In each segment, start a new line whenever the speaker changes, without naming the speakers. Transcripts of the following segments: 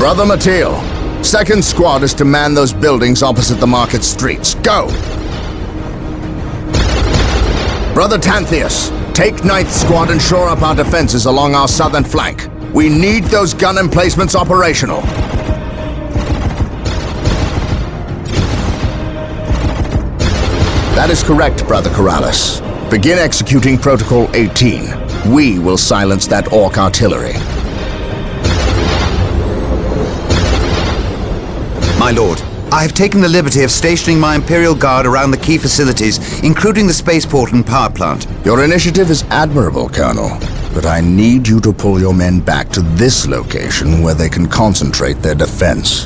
Brother Mateel, second squad is to man those buildings opposite the market streets. Go! Brother Tantheus, take ninth squad and shore up our defenses along our southern flank. We need those gun emplacements operational. That is correct, Brother Corrales. Begin executing Protocol 18. We will silence that Orc artillery.
My lord, I have taken the liberty of stationing my Imperial Guard around the key facilities, including the spaceport and power plant.
Your initiative is admirable, Colonel, but I need you to pull your men back to this location where they can concentrate their defense.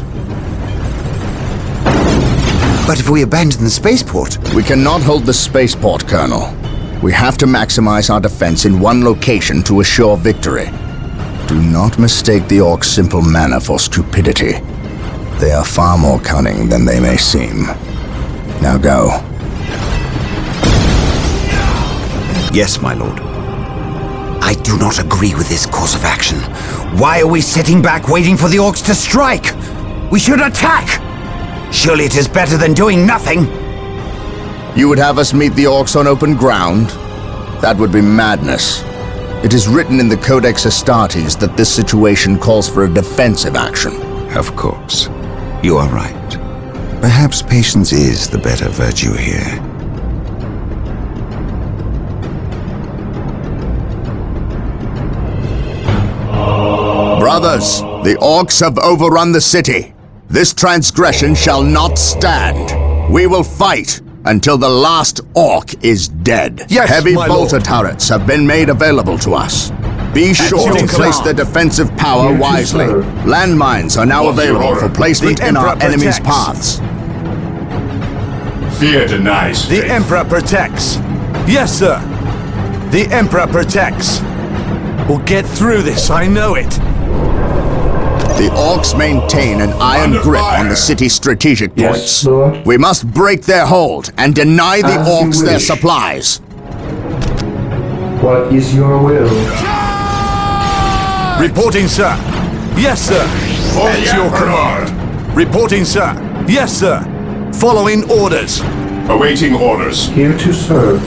But if we abandon the spaceport...
We cannot hold the spaceport, Colonel. We have to maximize our defense in one location to assure victory. Do not mistake the Orcs' simple manner for stupidity. They are far more cunning than they may seem. Now go.
Yes, my lord. I do not agree with this course of action. Why are we sitting back waiting for the Orcs to strike? We should attack! Surely it is better than doing nothing.
You would have us meet the Orcs on open ground? That would be madness. It is written in the Codex Astartes that this situation calls for a defensive action.
Of course. You are right. Perhaps patience is the better virtue here.
Brothers, the Orcs have overrun the city. This transgression shall not stand. We will fight until the last Orc is dead.
Yes,
Heavy
my
bolter
lord.
turrets have been made available to us. Be sure to place their defensive power wisely. Landmines are now available for placement in our enemies' paths.
Fear denies
The
faith.
Emperor protects. Yes, sir. The Emperor protects. We'll get through this, I know it.
The Orcs maintain an iron
Under
grip
fire.
on the city's strategic
Yes,
points.
Lord.
We must break their hold and deny the
As you
Orcs their
wish.
supplies.
What is your will?
Reporting, sir. Yes, sir.
For
At
the
your
Emperor.
command. Reporting, sir. Yes, sir. Following orders.
Awaiting orders.
Here to serve.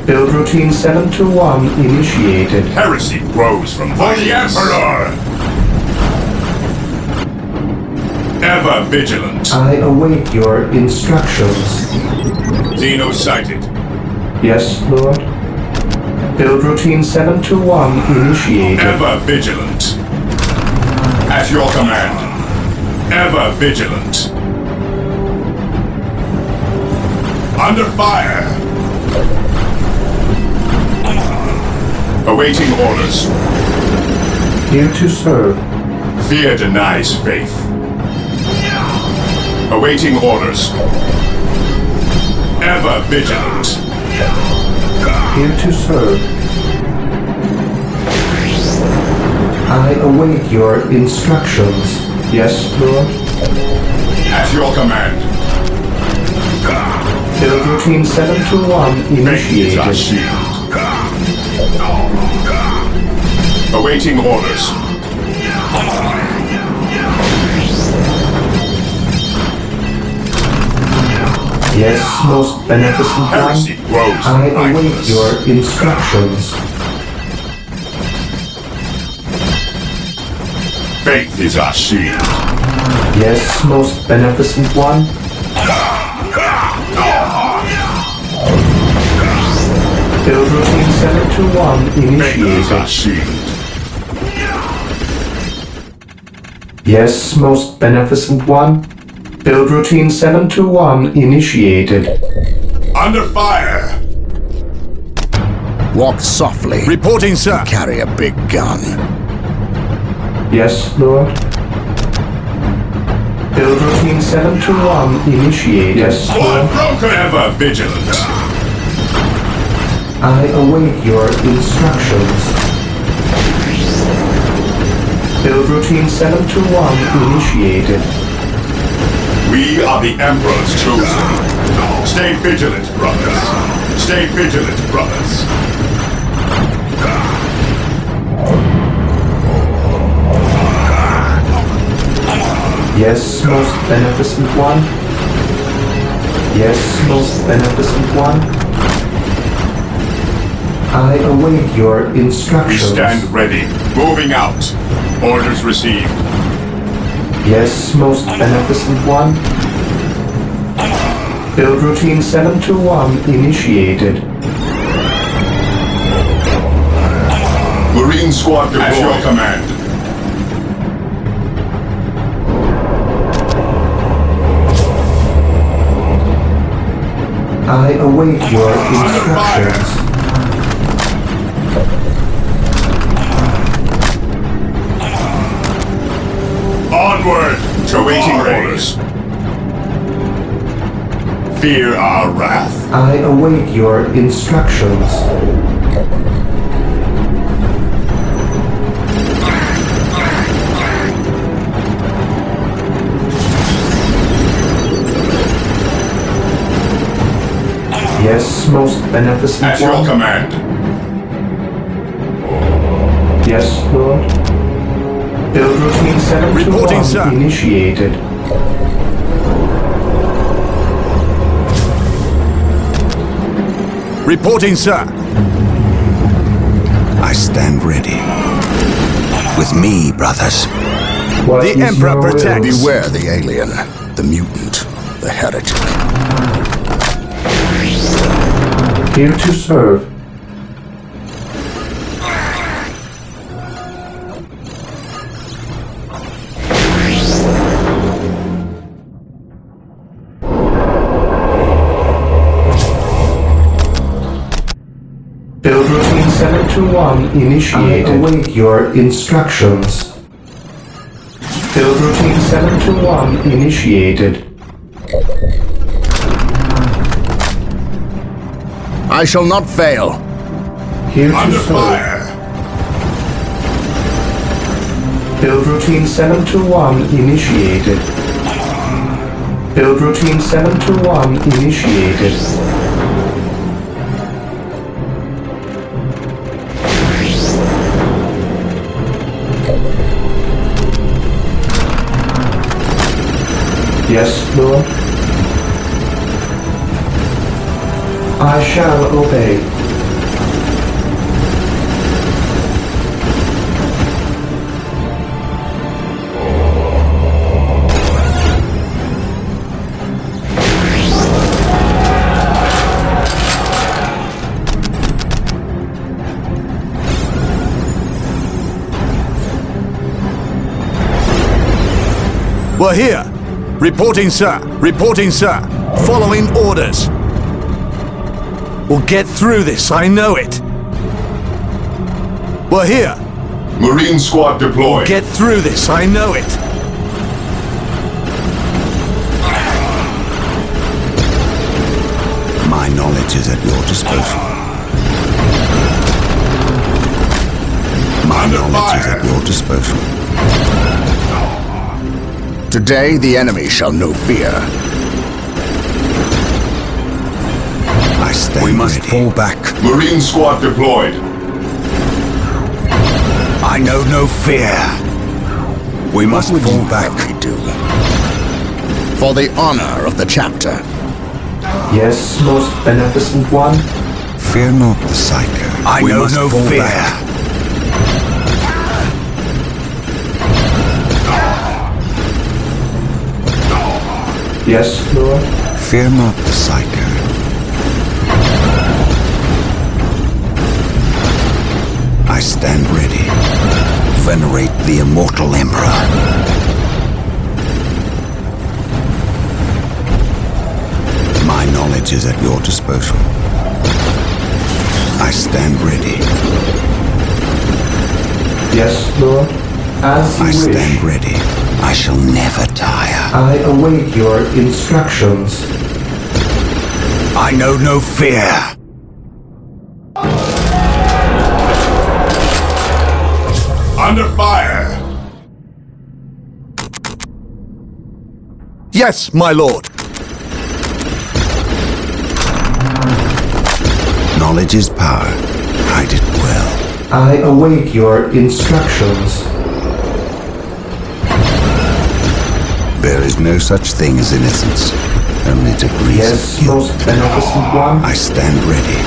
Build routine 721 initiated.
Heresy grows from For the Emperor! Ever vigilant.
I await your instructions.
Xeno sighted.
Yes, Lord. Build routine 721 initiated.
Ever vigilant. At your command. Ever vigilant. Under fire. Awaiting orders.
Here to serve.
Fear denies faith. Awaiting orders. Ever vigilant.
Here to serve. I await your instructions. Yes, Lord.
At your command.
Build routine 721
Faith is our
initiated.
shield. Awaiting orders.
Yes, most beneficent
Heresy
one.
grows
I
from
await
idleness.
your instructions.
Faith is our shield.
Yes, most beneficent one. Build routine 721
Faith is our
initiated.
shield.
Yes, most beneficent one. Build routine 721 initiated.
Under fire.
Walk softly.
Reporting, sir.
Carry a big gun.
Yes, Lord. Build routine 721 initiated. Yes,
One
Lord.
broken. Ever vigilant.
I await your instructions. Build routine 721 initiated.
We are the Emperor's chosen. Stay vigilant, brothers. Stay vigilant, brothers.
Yes, most beneficent one. Yes, most beneficent one. I await your
We
instructions.
stand ready. Moving out. Orders received.
Yes, most beneficent one. Build routine 721 initiated.
Marine squad deployed. At your command.
I await your
Under fire.
instructions.
Onward to awaiting orders. Fear our wrath.
I await your instructions. Yes, most beneficent
At your
one.
command.
Yes, Lord. Build routine 721
Reporting, sir.
initiated.
Reporting, sir.
I stand ready. With me, brothers.
What
The
is
Emperor
your will?
protects.
Beware the alien, the mutant, the heretic.
Here to serve. Build routine 721 initiated. I await your instructions. Build routine 721 initiated.
I shall not fail.
Here to
Under
serve.
fire.
Build routine 721 initiated. Build routine 721 initiated. Yes, Lord. I shall obey.
We're here. Reporting, sir. Reporting, sir. Following orders. We'll get through this, I know it. We're here.
Marine squad deployed.
Get through this, I know it.
My knowledge is at your disposal. My
Under
knowledge is
fire.
at your disposal.
Today the enemy shall know fear.
I stand
We must
ready.
fall back.
Marine squad deployed.
I know no fear. We must
What would
fall
you
back.
have me do? For the honor of the chapter.
Yes, most beneficent one.
Fear not the psycho.
I
We
know
must
no
fall
fear.
back.
Yes, Lord.
Fear not the psycho. I stand ready. Venerate the immortal emperor. My knowledge is at your disposal. I stand ready.
Yes, Lord. As you
I
wish.
stand ready. I shall never tire.
I await your instructions.
I know no fear.
Under fire.
Yes, my lord.
Knowledge is power. Hide it well.
I await your instructions.
There is no such thing as innocence, only degrees
Yes,
of guilt.
most beneficent one.
I stand ready.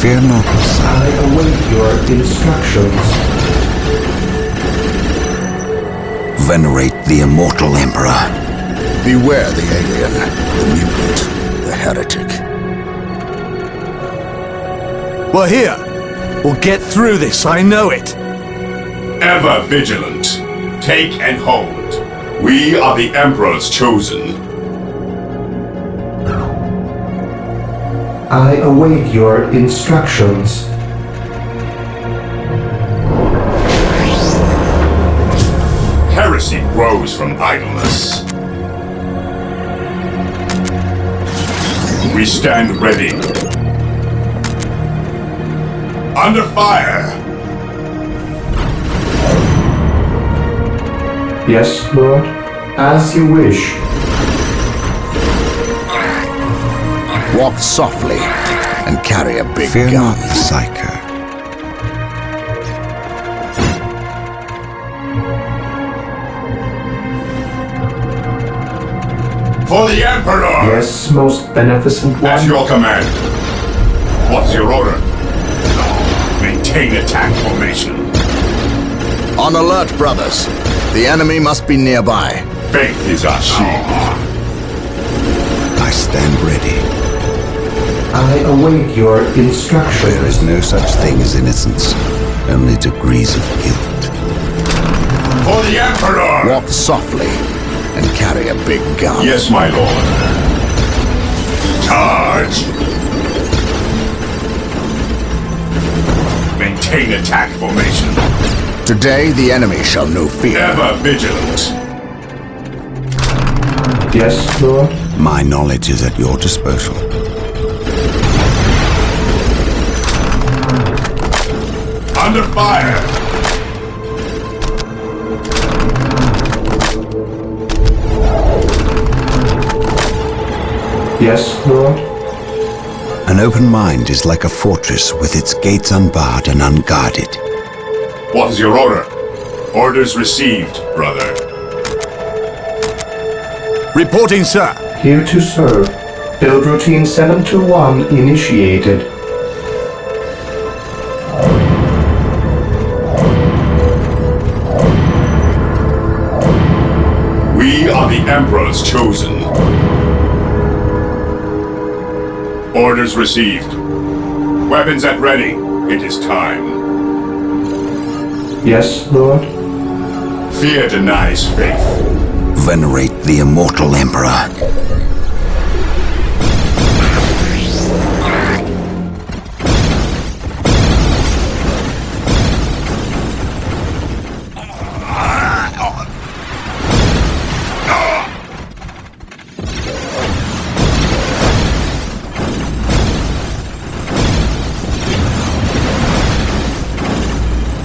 Fear not, son.
I await your instructions.
Venerate the immortal Emperor.
Beware the alien, the mutant, the heretic.
We're here. We'll get through this, I know it.
Ever vigilant. Take and hold. We are the Emperor's chosen.
I await your instructions.
Heresy grows from idleness. We stand ready. Under fire!
Yes, Lord. As you wish.
Walk softly and carry a big
Fear
gun.
not, Musiker.
For the Emperor!
Yes, most beneficent one.
At your command. What's your order? Maintain attack formation.
On alert, brothers. The enemy must be nearby.
Faith is our shield.
I stand ready.
I await your
There
instructions.
is no such thing as innocence, only degrees of guilt.
For the Emperor!
Walk softly and carry a big gun.
Yes, my lord. Charge! Maintain attack formation.
Today, the enemy shall know fear.
Ever vigilant.
Yes, Lord.
My knowledge is at your disposal.
Under fire!
Yes, Lord.
An open mind is like a fortress with its gates unbarred and unguarded.
What is your order? Orders received, brother.
Reporting, sir.
Here to serve. Build routine 721 initiated.
We are the Emperor's chosen. Orders received. Weapons at ready. It is time.
Yes, Lord.
Fear denies faith.
Venerate the immortal Emperor.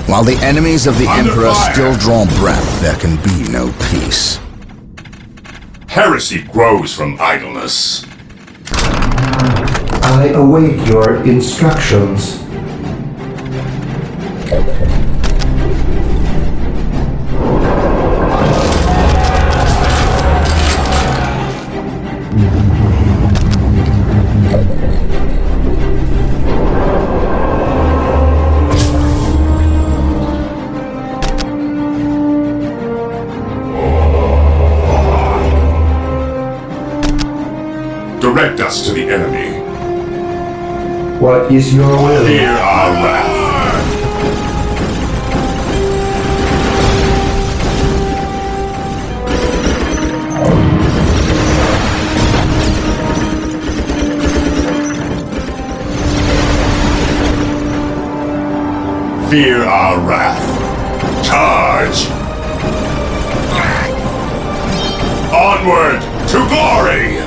While the enemies of the
Under
Emperor
fire.
still draw breath, there can be no peace.
Heresy grows from idleness.
I await your instructions.
Direct us to the enemy.
What is your will?
Fear our wrath. Fear our wrath. Charge! Onward to glory!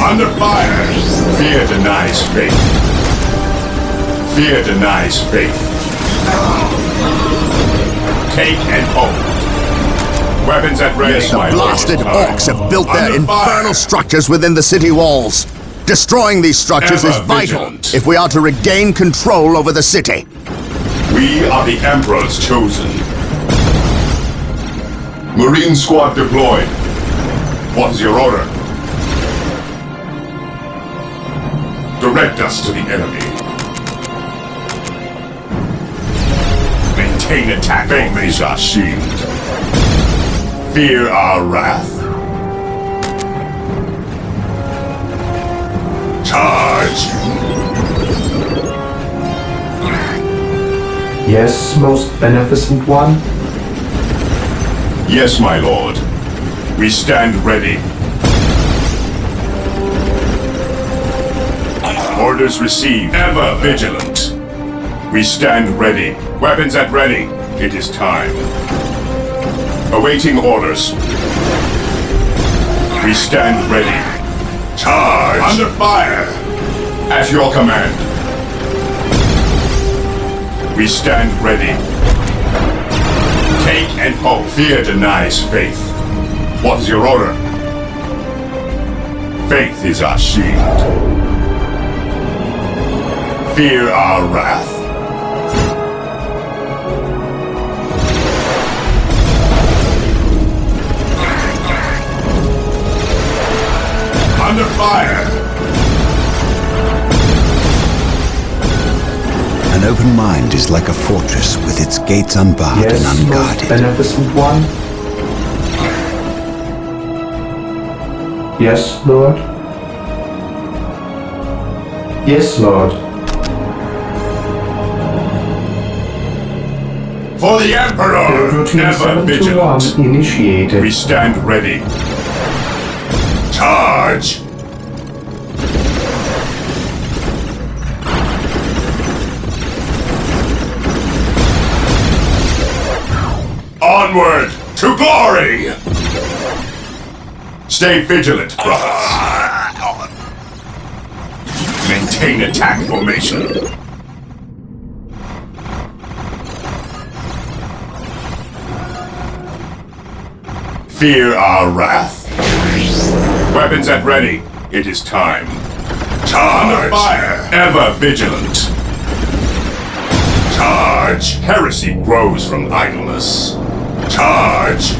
Under fire! Fear denies faith. Fear denies faith. Take and hold. Weapons at ready,
The
my
blasted
lord.
Orcs have built their
Under fire.
infernal structures within the city walls. Destroying these structures is
Ever
vital
vigilant.
if we are to regain control over the city.
We are the Emperor's chosen. Marine squad deployed. What is your order? Direct us to the enemy. Maintain attack. Faith is our shield. Fear our wrath. Charge!
Yes, most beneficent one.
Yes, my lord. We stand ready. Orders received. Ever vigilant. We stand ready. Weapons at ready. It is time. Awaiting orders. We stand ready. Charge! Under fire! At your command. We stand ready. Take and hope. Fear denies faith. What is your order? Faith is our shield. Fear our wrath. Under fire!
An open mind is like a fortress with its gates unbarred
Yes,
and
most
unguarded.
beneficent one. Yes, Lord. Yes, Lord.
For the Emperor!
Build routine
Ever
721
vigilant.
initiated.
We stand ready. Charge! Onward to glory! Stay vigilant, brothers. Maintain attack formation. Fear our wrath. Weapons at ready. It is time. Charge! Under fire! Ever vigilant. Charge! Heresy grows from idleness. Charge!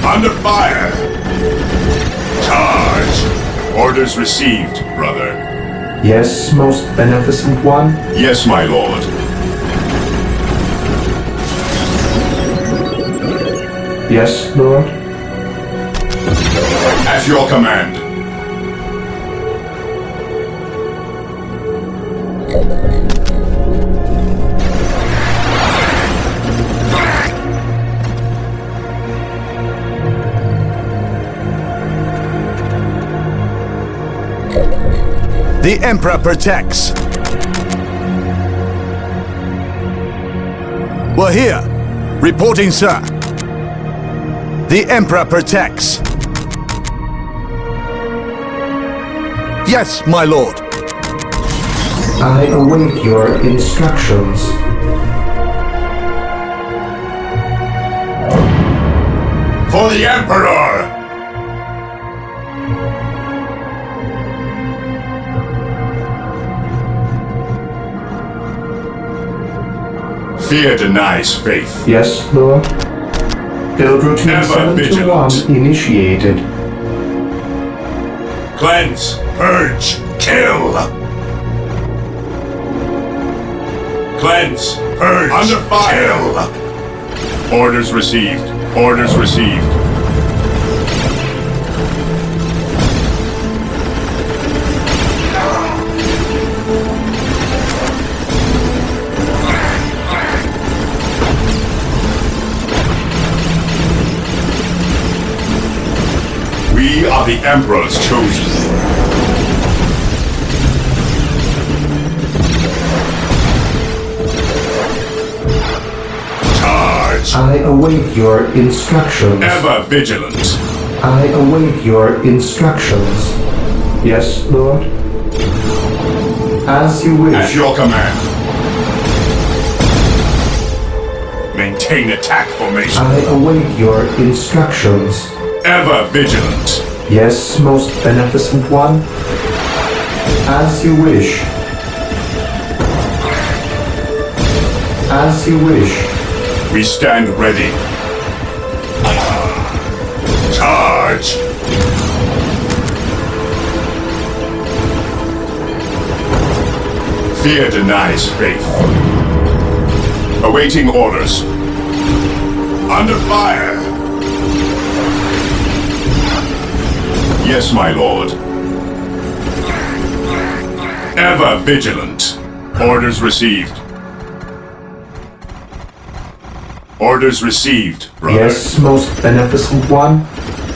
Under fire! Charge! Orders received, brother.
Yes, most beneficent one.
Yes, my lord.
Yes, Lord.
At your command.
The Emperor protects. We're here. Reporting, sir. The Emperor protects. Yes, my lord.
I await your instructions.
For the Emperor! Fear denies faith.
Yes, Lord. Build routine
Ever
721
vigilant.
initiated.
Cleanse, purge, kill! Cleanse, purge, under fire! Kill! Orders received. Orders received. We are the Emperor's chosen. Charge!
I await your instructions.
Ever vigilant.
I await your instructions. Yes, Lord. As you
At
wish.
your command. Maintain attack formation.
I await your instructions.
Ever vigilant.
Yes, most beneficent one. As you wish. As you wish.
We stand ready. Charge! Fear denies faith. Awaiting orders. Under fire! Yes, my lord. Ever vigilant. Orders received. Orders received, brother.
Yes, most beneficent one.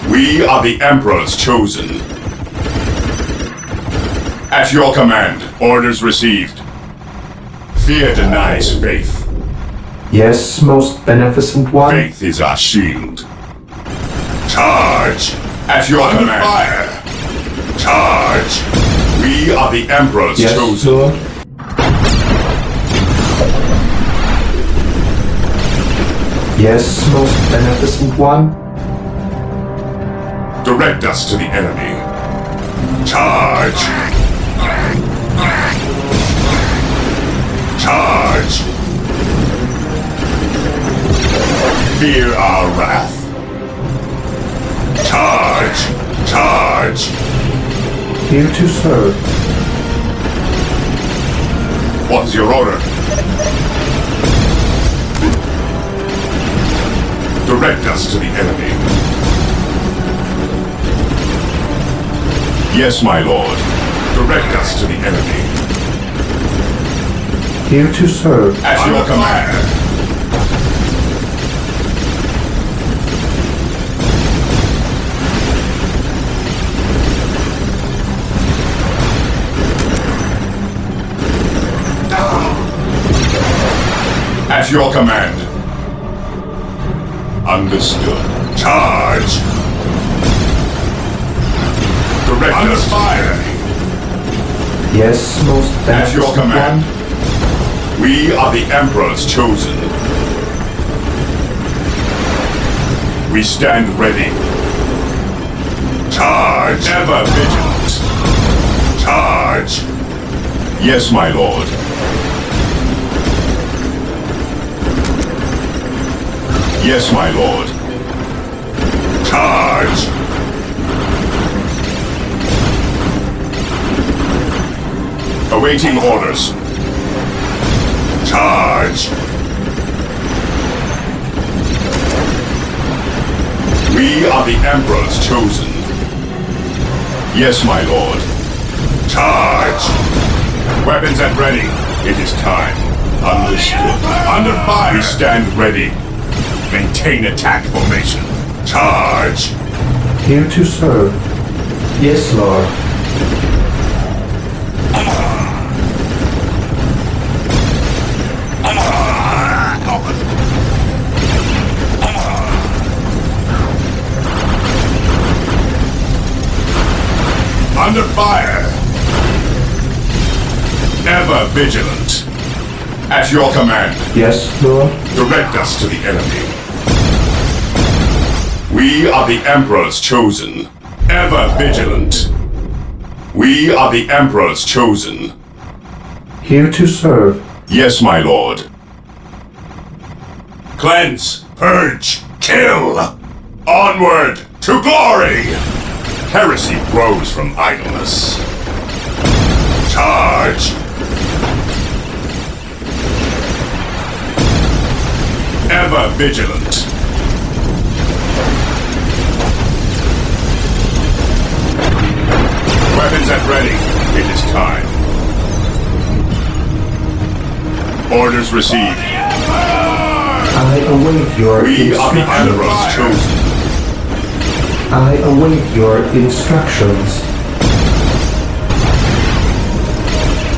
We are the Emperor's chosen. At your command, orders received. Fear denies faith.
Yes, most beneficent one.
Faith is our shield. Charge! At your command. Fire! Charge! We are the Emperor's
Yes,
chosen.
Lord. Yes, most beneficent one.
Direct us to the enemy. Charge! Charge! Fear our wrath. Charge! Charge!
Here to serve.
What's your order? Direct us to the enemy. Yes, my lord. Direct us to the enemy.
Here to serve.
At your command. At your command. Understood. Charge. Direct under us. Fire.
Yes, most
At your
beneficent
command.
one.
We are the Emperor's chosen. We stand ready. Charge. Ever vigilant. Charge. Yes, my lord. Yes, my lord. Charge! Awaiting orders. Charge! We are the Emperor's chosen. Yes, my lord. Charge! Weapons at ready. It is time. Understood. Under fire! We stand ready. Maintain attack formation. Charge!
Here to serve. Yes, Lord.
Under fire! Ever vigilant. At your command.
Yes, Lord.
Direct us to the enemy. We are the Emperor's chosen. Ever vigilant. We are the Emperor's chosen.
Here to serve.
Yes, my lord. Cleanse, purge, kill! Onward to glory! Heresy grows from idleness. Charge! Ever vigilant. Weapons at ready. It is time. Orders received.
I await your
We are the Emperor's
instructions.
chosen.
I await your instructions.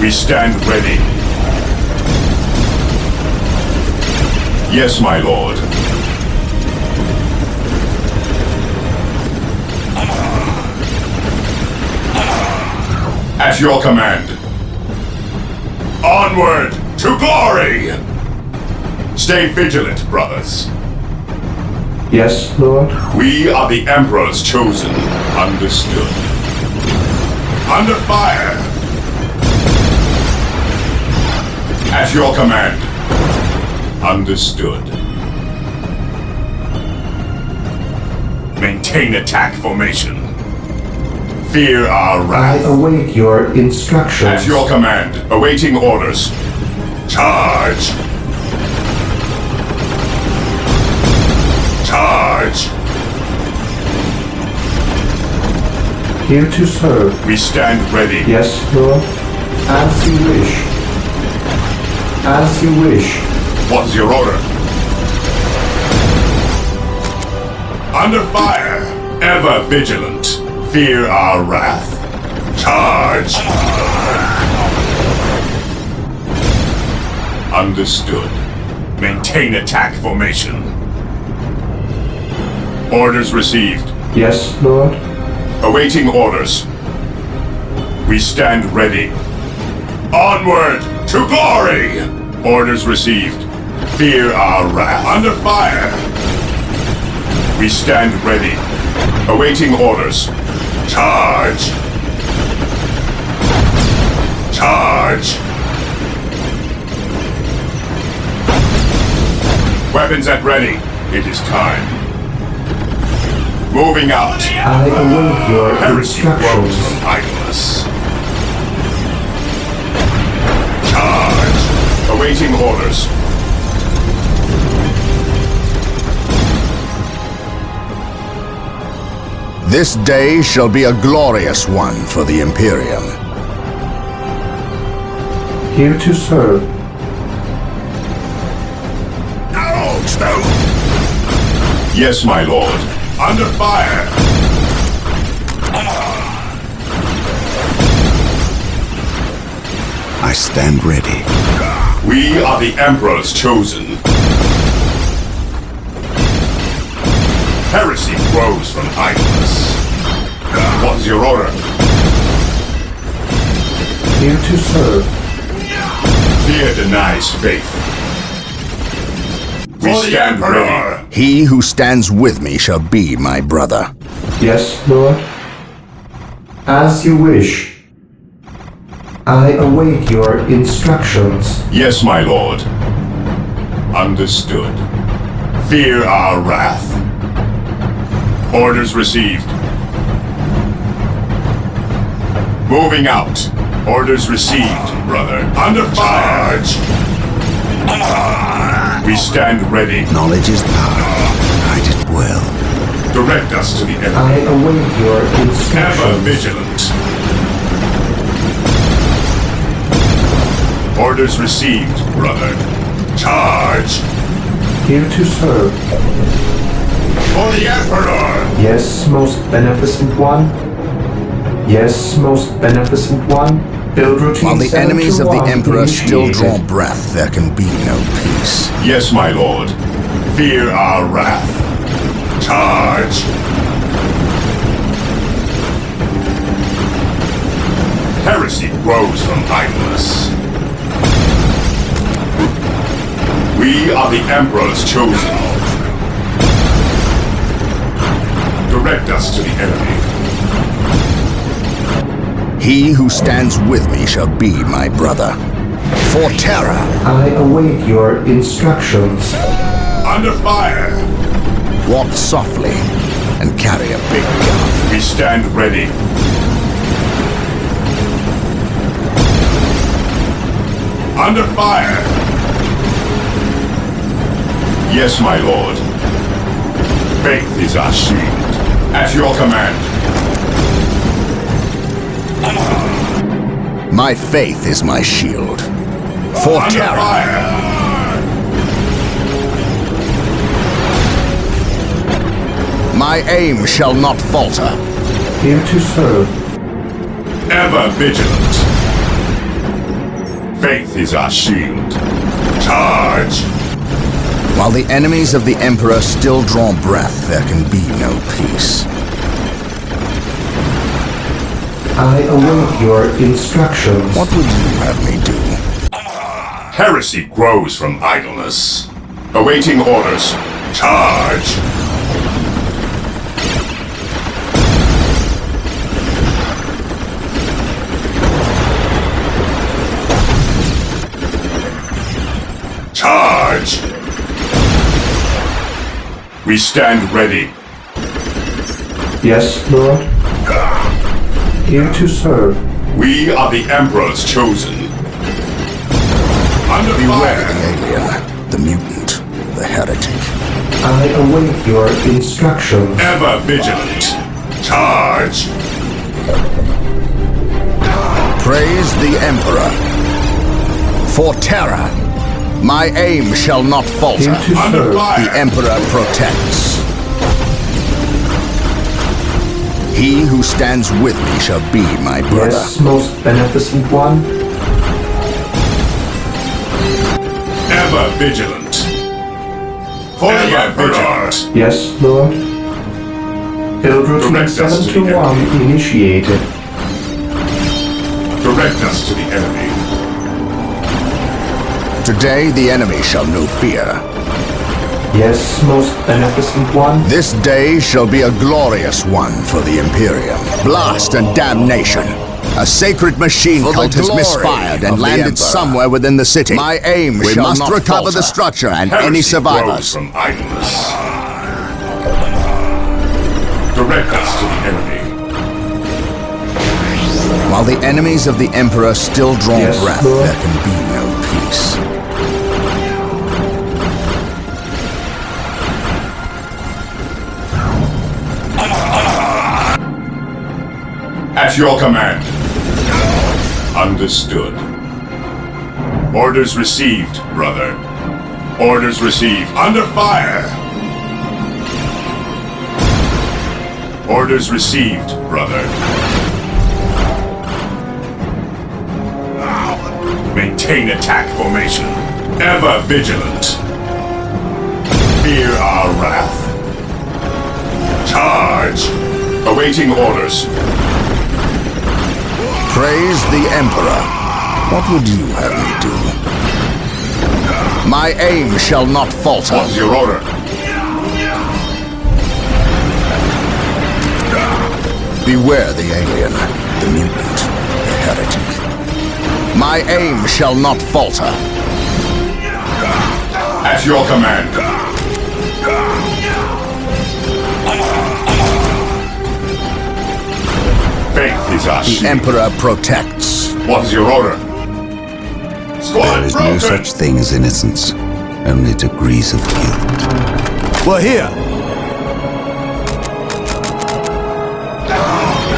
We stand ready. Yes, my lord. At your command. Onward to glory! Stay vigilant, brothers.
Yes, Lord.
We are the Emperor's chosen. Understood. Under fire! At your command. Understood. Maintain attack formation. Fear our
I
wrath.
await your instructions.
At your command. Awaiting orders. Charge! Charge!
Here to serve.
We stand ready.
Yes, Lord. As you wish. As you wish.
What's your order? Under fire! Ever vigilant. Fear our wrath. Charge! Understood. Maintain attack formation. Orders received.
Yes, Lord.
Awaiting orders. We stand ready. Onward to glory! Orders received. Fear our wrath. Under fire! We stand ready. Awaiting orders. Charge! Charge! Weapons at ready. It is time. Moving out.
I await your
Heresy grows
instructions.
from idleness. Charge! Awaiting orders.
This day shall be a glorious one for the Imperium.
Here to serve.
Yes, my lord. Under fire!
I stand ready.
We are the Emperor's chosen. Heresy grows from idleness. What's your order?
Here to serve.
Fear denies faith. We stand ready.
He who stands with me shall be my brother.
Yes, Lord. As you wish. I await your instructions.
Yes, my lord. Understood. Fear our wrath. Orders received. Moving out. Orders received, brother. Under fire. We stand ready.
Knowledge is power. Guide it well.
Direct us to the
I
enemy.
await your
Ever
instructions.
vigilant. Orders received, brother. Charge.
Here to serve.
For the Emperor!
Yes, most beneficent one. Yes, most beneficent one. Build routine
While the enemies of the
721
Emperor still
initiated.
draw breath, there can be no peace.
Yes, my lord. Fear our wrath. Charge. Heresy grows from idleness. We are the Emperor's chosen. Direct us to the enemy.
He who stands with me shall be my brother. For terror,
I await your instructions.
Under fire.
walk softly and carry a big gun.
We stand ready. Under fire. Yes, my lord. Faith is our shield. At your command.
My faith is my shield. For
Under
terror,
fire.
my aim shall not falter.
Here to serve.
Ever vigilant. Faith is our shield. Charge.
While the enemies of the Emperor still draw breath, there can be no peace.
I await your instructions.
What would you have me do?
Heresy grows from idleness. Awaiting orders. Charge! Charge! We stand ready.
Yes, Lord. Here to serve.
We are the Emperor's chosen. Under
Beware
fire!
the alien, the mutant, the heretic.
I await your instructions.
Ever vigilant. Charge!
Praise the Emperor. For terror, my aim shall not falter.
Here to
Under
serve.
fire!
The Emperor protects. He who stands with me shall be my brother.
Yes, most beneficent one.
Ever vigilant. For the Emperor!
Yes, Lord. Build routine
Direct us to the
721 initiated.
Direct us to the enemy.
Today the enemy shall know fear.
Yes, most beneficent one.
This day shall be a glorious one for the Imperium. Blast and damnation. A sacred machine cult has misfired and landed somewhere within the city. My aim shall not falter. We must recover the structure and any
Heresy
survivors.
grows from idleness. Direct us to the enemy.
While the enemies of the Emperor still draw
Yes,
breath,
Lord.
there can be no peace.
At your command. Understood. Orders received, brother. Orders received. Under fire! Orders received, brother. Maintain attack formation. Ever vigilant. Fear our wrath. Charge! Awaiting orders.
Praise the Emperor. What would you have me do? My aim shall not falter.
What's your order?
Beware the alien, the mutant, the heretic. My aim shall not falter.
At your command. Faith is our
The
shield.
Emperor protects.
What's your order? Squad
There is no
broken!
such thing as innocence, only degrees of guilt.
We're here.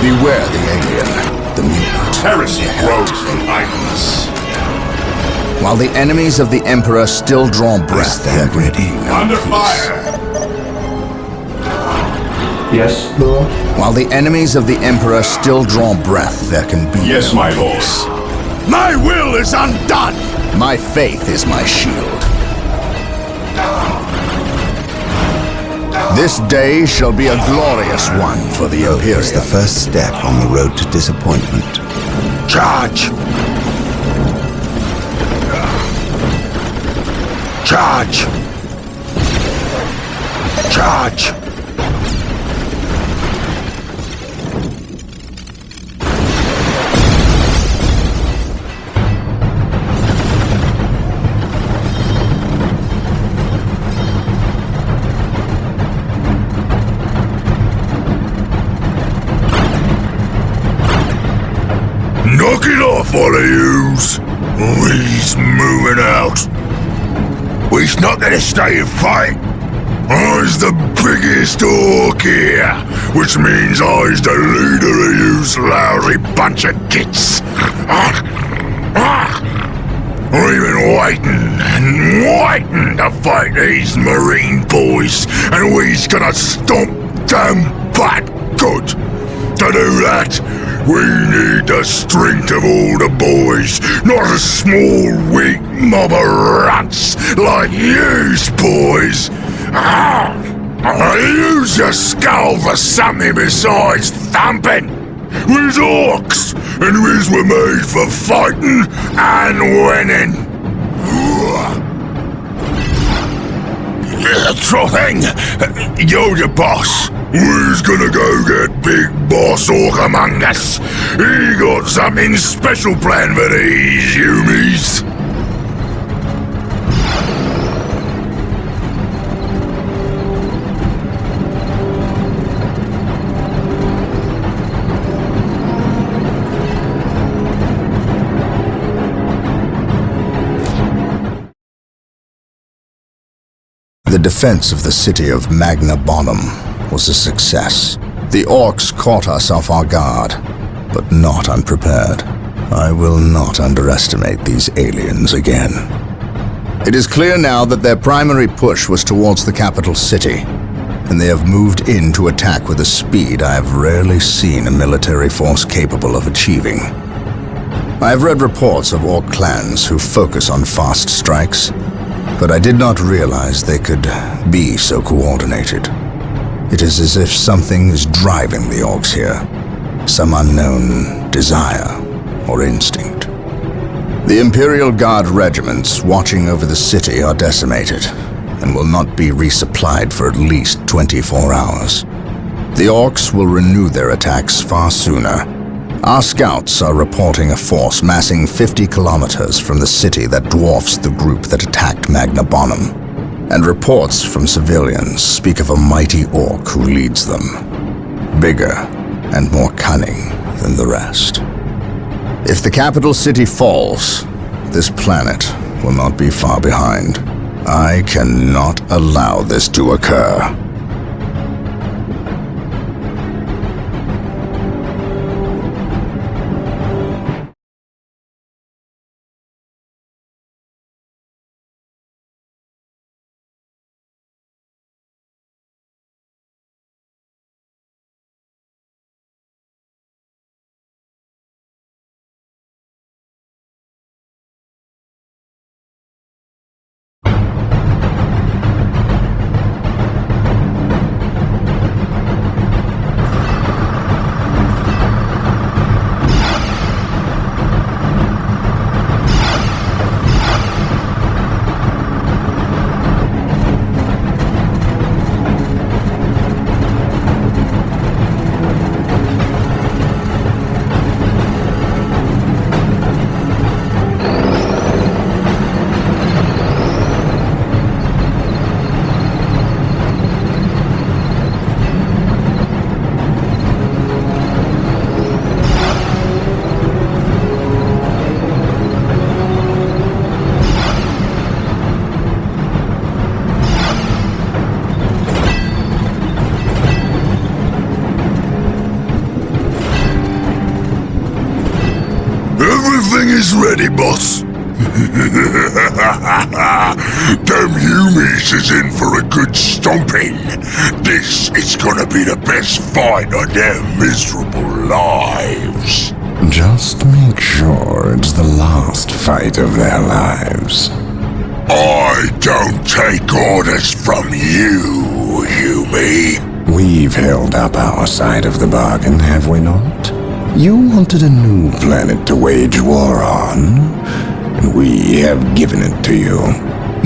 Beware the alien, the mutant.
Heresy grows from idleness.
While the enemies of the Emperor still draw breath, there
stand
can
ready.
be no
Under
peace.
fire!
Yes, Lord.
While the enemies of the Emperor still draw breath, there can be
Yes,
no
my lord.
peace.
My will is undone.
My faith is my shield. This day shall be a glorious one for the Imperium.
It's the first step on the road to disappointment.
Charge. Charge. Charge. Knock it off, all of yous! We's moving out. We's not gonna stay and fight. I's the biggest orc here, which means I's the leader of yous lousy bunch of gits. We've been waiting and waiting to fight these marine boys, and we's gonna stomp them back good. To do that, we need the strength of all the boys, not a small, weak mob of runts like yous boys. Use your skull for something besides thumping. We's orcs, and we's were made for fighting and winning. Sure thing. You're the boss. Who's gonna go get Big Boss Orc among us? He got something special planned for these humies.
The defense of the city of Magna Bonum was a success. The Orcs caught us off our guard, but not unprepared. I will not underestimate these aliens again. It is clear now that their primary push was towards the capital city, and they have moved in to attack with a speed I have rarely seen a military force capable of achieving. I have read reports of Orc clans who focus on fast strikes, but I did not realize they could be so coordinated. It is as if something is driving the Orcs here, some unknown desire or instinct. The Imperial Guard regiments watching over the city are decimated and will not be resupplied for at least 24 hours. The Orcs will renew their attacks far sooner. Our scouts are reporting a force massing 50 kilometers from the city that dwarfs the group that attacked Magna Bonum, and reports from civilians speak of a mighty Orc who leads them, bigger and more cunning than the rest. If the capital city falls, this planet will not be far behind. I cannot allow this to occur.
Everything is ready, boss. Them humies is in for a good stomping. This is gonna be the best fight of their miserable lives.
Just make sure it's the last fight of their lives.
I don't take orders from you, Humie.
We've held up our side of the bargain, have we not? You wanted a new planet to wage war on, and we have given it to you.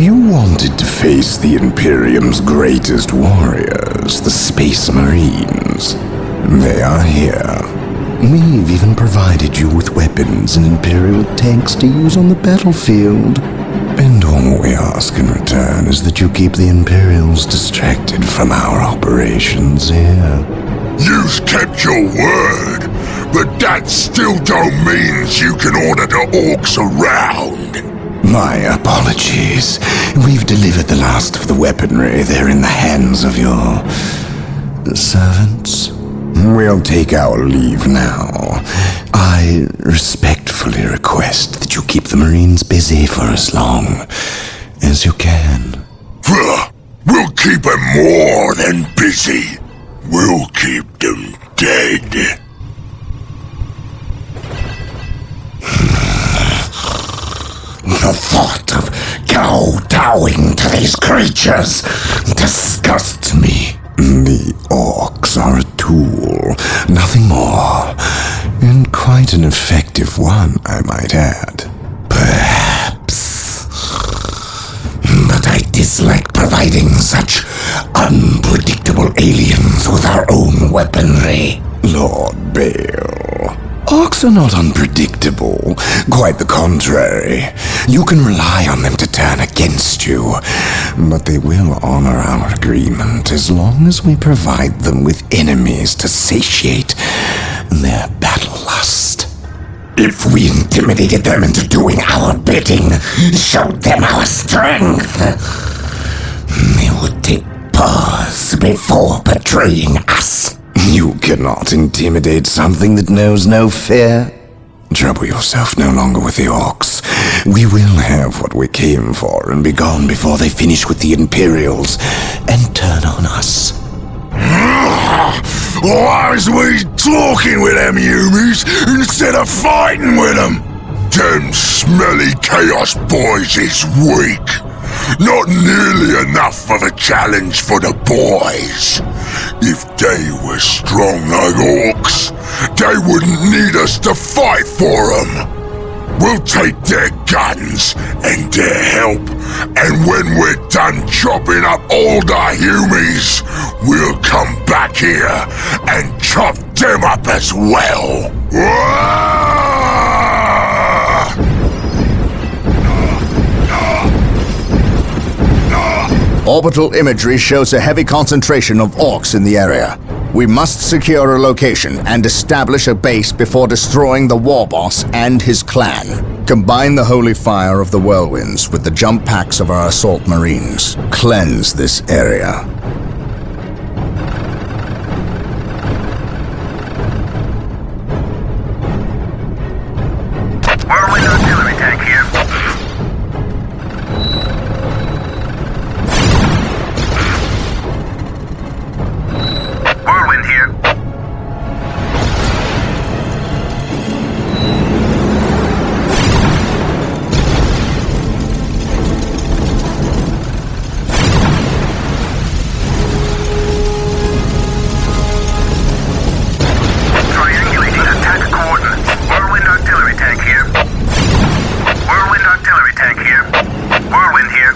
You wanted to face the Imperium's greatest warriors, the Space Marines. They are here. We've even provided you with weapons and Imperial tanks to use on the battlefield. And all we ask in return is that you keep the Imperials distracted from our operations here.
You've kept your word, but that still don't mean you can order the Orcs around.
My apologies. We've delivered the last of the weaponry. They're in the hands of your servants. We'll take our leave now. I respectfully request that you keep the Marines busy for as long as you can.
We'll keep them more than busy. We'll keep them dead.
The thought of kowtowing to these creatures disgusts me. The Orcs are a tool, nothing more. And quite an effective one, I might add. Perhaps. But I dislike providing fighting such unpredictable aliens with our own weaponry. Lord Bale, Orcs are not unpredictable. Quite the contrary. You can rely on them to turn against you. But they will honor our agreement as long as we provide them with enemies to satiate their battle lust. If we intimidated them into doing our bidding, showed them our strength, they would take pause before betraying us. You cannot intimidate something that knows no fear. Trouble yourself no longer with the Orcs. We will have what we came for and be gone before they finish with the Imperials and turn on us.
Why is we talking with them humies instead of fighting with them? Them smelly chaos boys is weak. Not nearly enough of a challenge for the boys. If they were strong like Orcs, they wouldn't need us to fight for them. We'll take their guns and their help, and when we're done chopping up all the humies, we'll come back here and chop them up as well.
Orbital imagery shows a heavy concentration of Orcs in the area. We must secure a location and establish a base before destroying the war boss and his clan. Combine the holy fire of the whirlwinds with the jump packs of our assault marines. Cleanse this area.
Whirlwind artillery tank here. Whirlwind here. Triangulating attack coordinates. Whirlwind artillery tank here. Whirlwind artillery tank here. Whirlwind here.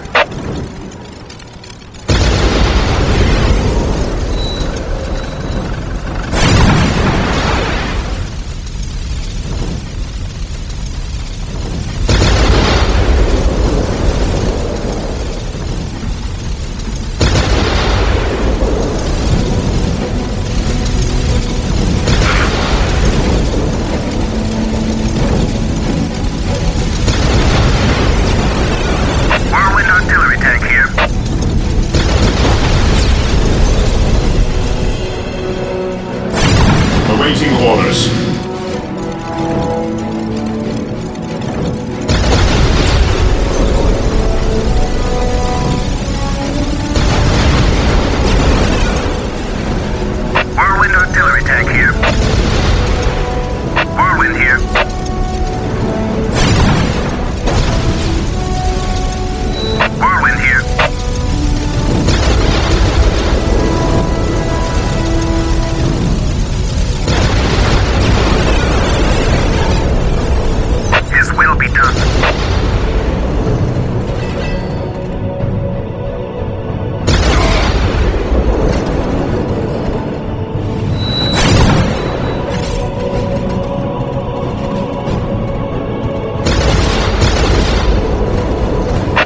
Whirlwind artillery tank here.
Awaiting orders.
Whirlwind artillery tank here. Whirlwind here. Whirlwind here. His will be done.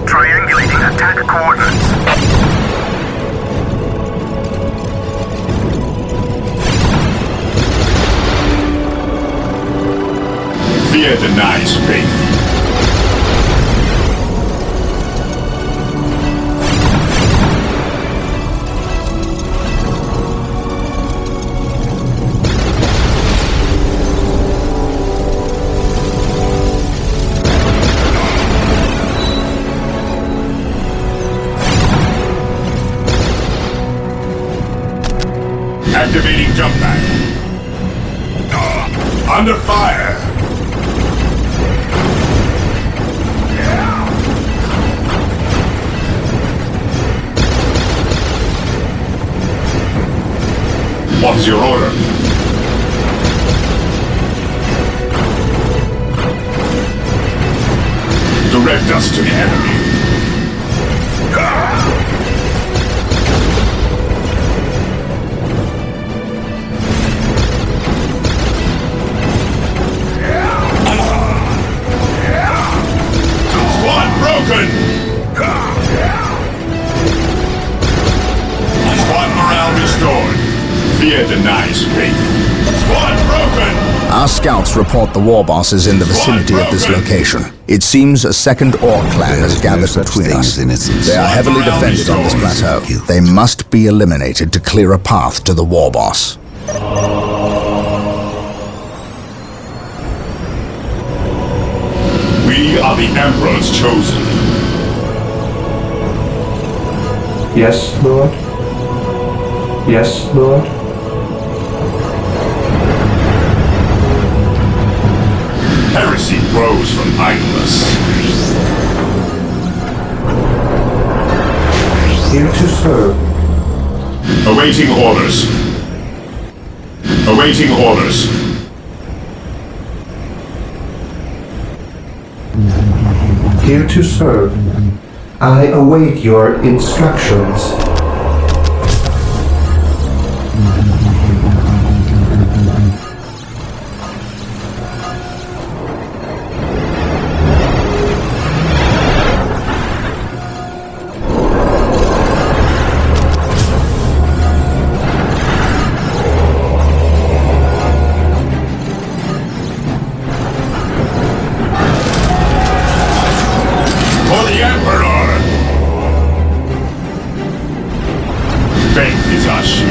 Triangulating attack coordinates.
Fear denies faith. Activating jump pack. Under fire. What is your order? Direct us to the enemy.
Our scouts report the war boss is in the vicinity of this location. It seems a second Orc clan has gathered between us. They are heavily defended on this plateau. They must be eliminated to clear a path to the war boss.
We are the Emperor's chosen.
Yes, Lord. Yes, Lord.
Heresy grows from idleness.
Here to serve.
Awaiting orders. Awaiting orders.
Here to serve. I await your instructions.
For the Emperor! Faith is our shield.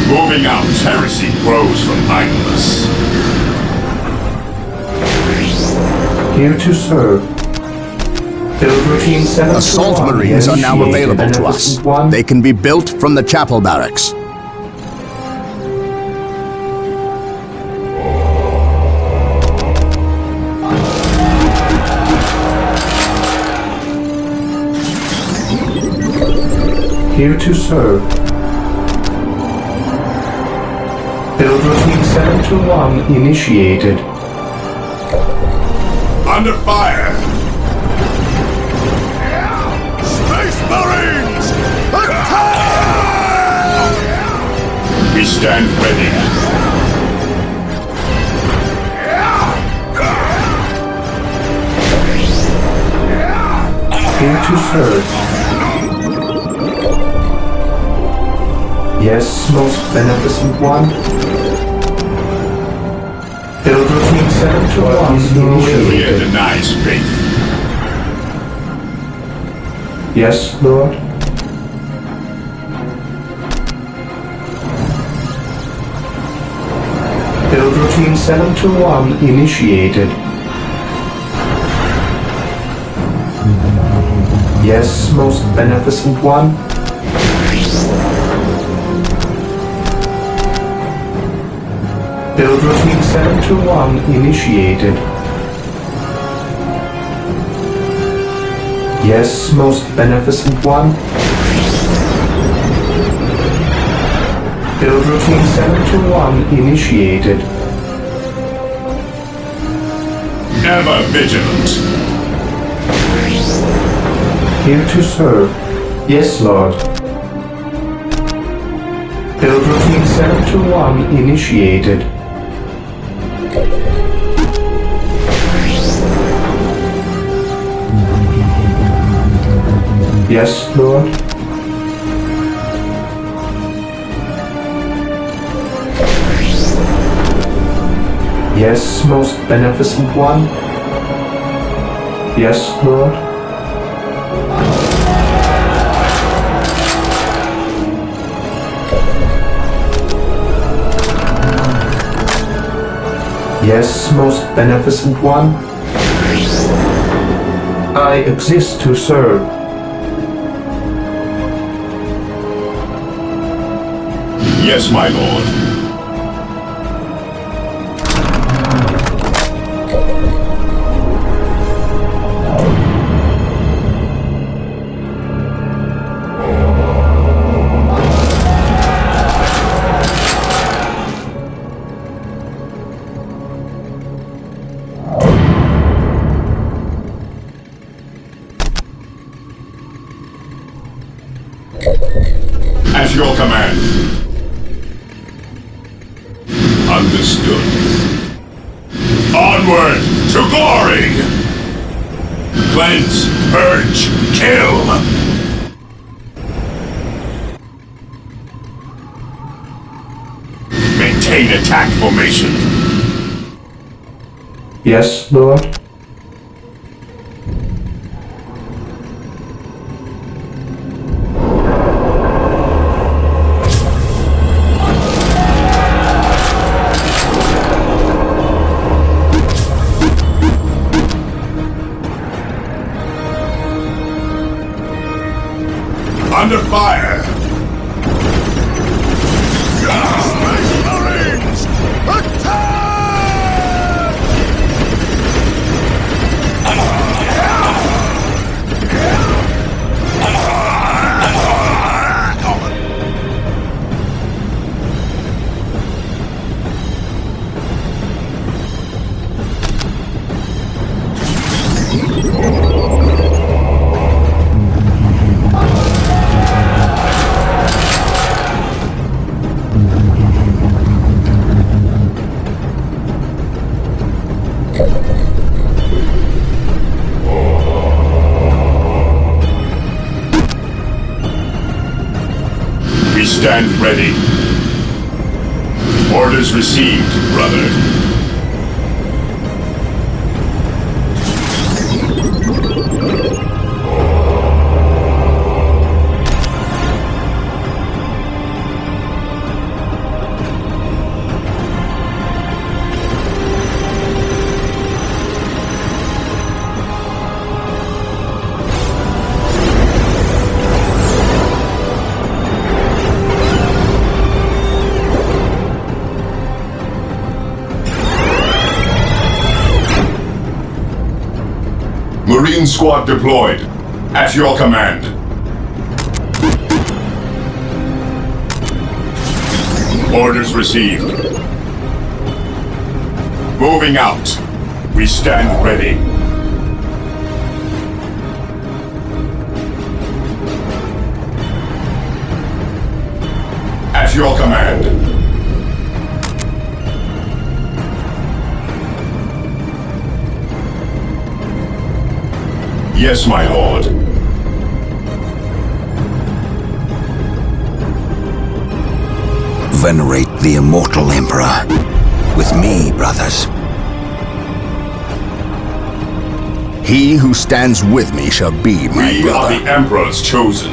Moving out, heresy grows from idleness.
Here to serve. Build routine 7
Assault Marines are now available to us. They can be built from the chapel barracks.
Here to serve. Build routine 721 initiated.
Under fire!
Space Marines! Attack!
We stand ready.
Here to serve. Yes, most beneficent one. Build routine 721
Fear
initiated.
denies faith.
Yes, Lord. Build routine 721 initiated. Yes, most beneficent one. Build routine 721 initiated. Yes, most beneficent one. Build routine 721 initiated.
Ever vigilant.
Here to serve. Yes, Lord. Build routine 721 initiated. Yes, Lord. Yes, most beneficent one. Yes, Lord. Yes, most beneficent one. I exist to serve.
Yes, my lord. At your command. Understood. Onward to glory! Cleanse, purge, kill! Make Maintain attack formation.
Yes, Lord.
Under fire!
Space Marines! Attack!
We stand ready. Orders received, brother. Marine squad deployed. At your command. Orders received. Moving out. We stand ready. At your command. Yes, my lord.
Venerate the immortal Emperor. With me, brothers.
He who stands with me shall be my
We
brother.
are the Emperor's chosen.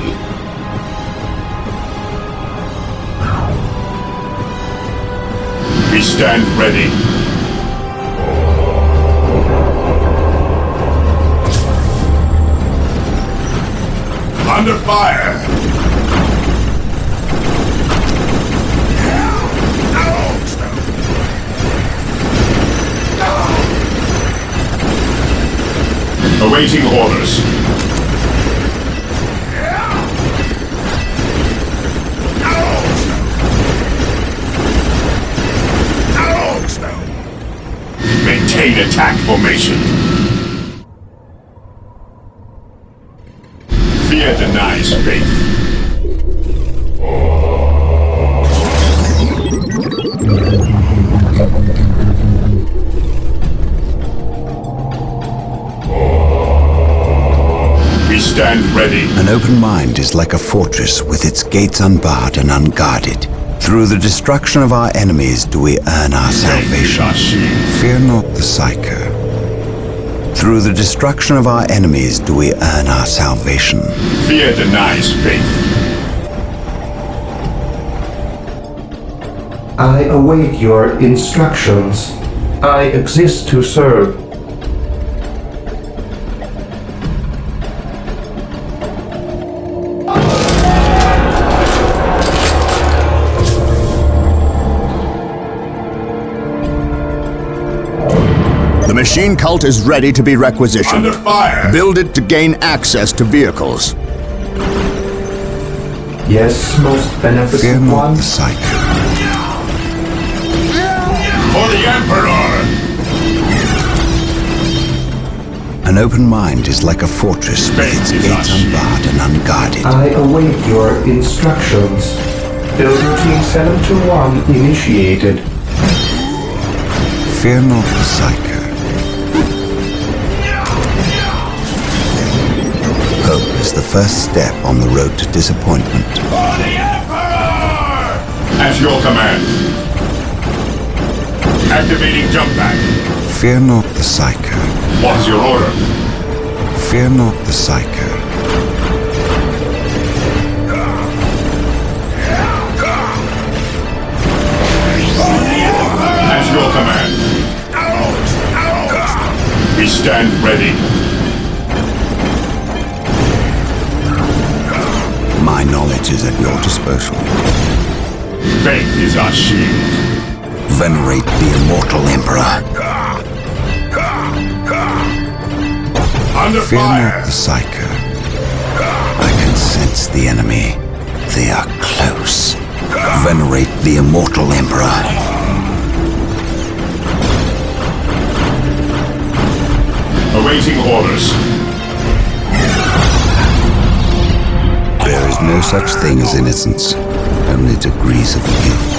We stand ready. Under fire! Awaiting orders. Maintain attack formation. Fear denies faith. We stand ready.
An open mind is like a fortress with its gates unbarred and unguarded. Through the destruction of our enemies do we earn our salvation. Fear not the Psyker. Through the destruction of our enemies do we earn our salvation.
Fear denies faith.
I await your instructions. I exist to serve.
The machine cult is ready to be requisitioned.
Under fire!
Build it to gain access to vehicles.
Yes, most
Fear
beneficent
not
one.
the Psyker.
For the Emperor!
An open mind is like a fortress with its gates unbarred and unguarded.
I await your instructions. Build routine 721 initiated.
Fear not the Psyker. Hope is the first step on the road to disappointment.
For the Emperor! At your command. Activating jump pack.
Fear not the Psyker.
What is your order?
Fear not the Psyker.
At your command. We stand ready.
My knowledge is at your disposal.
Faith is our shield.
Venerate the immortal Emperor.
Under
Fear
fire.
not the Psyker. I can sense the enemy. They are close. Venerate the immortal Emperor.
Awaiting orders.
There is no such thing as innocence, only degrees of guilt.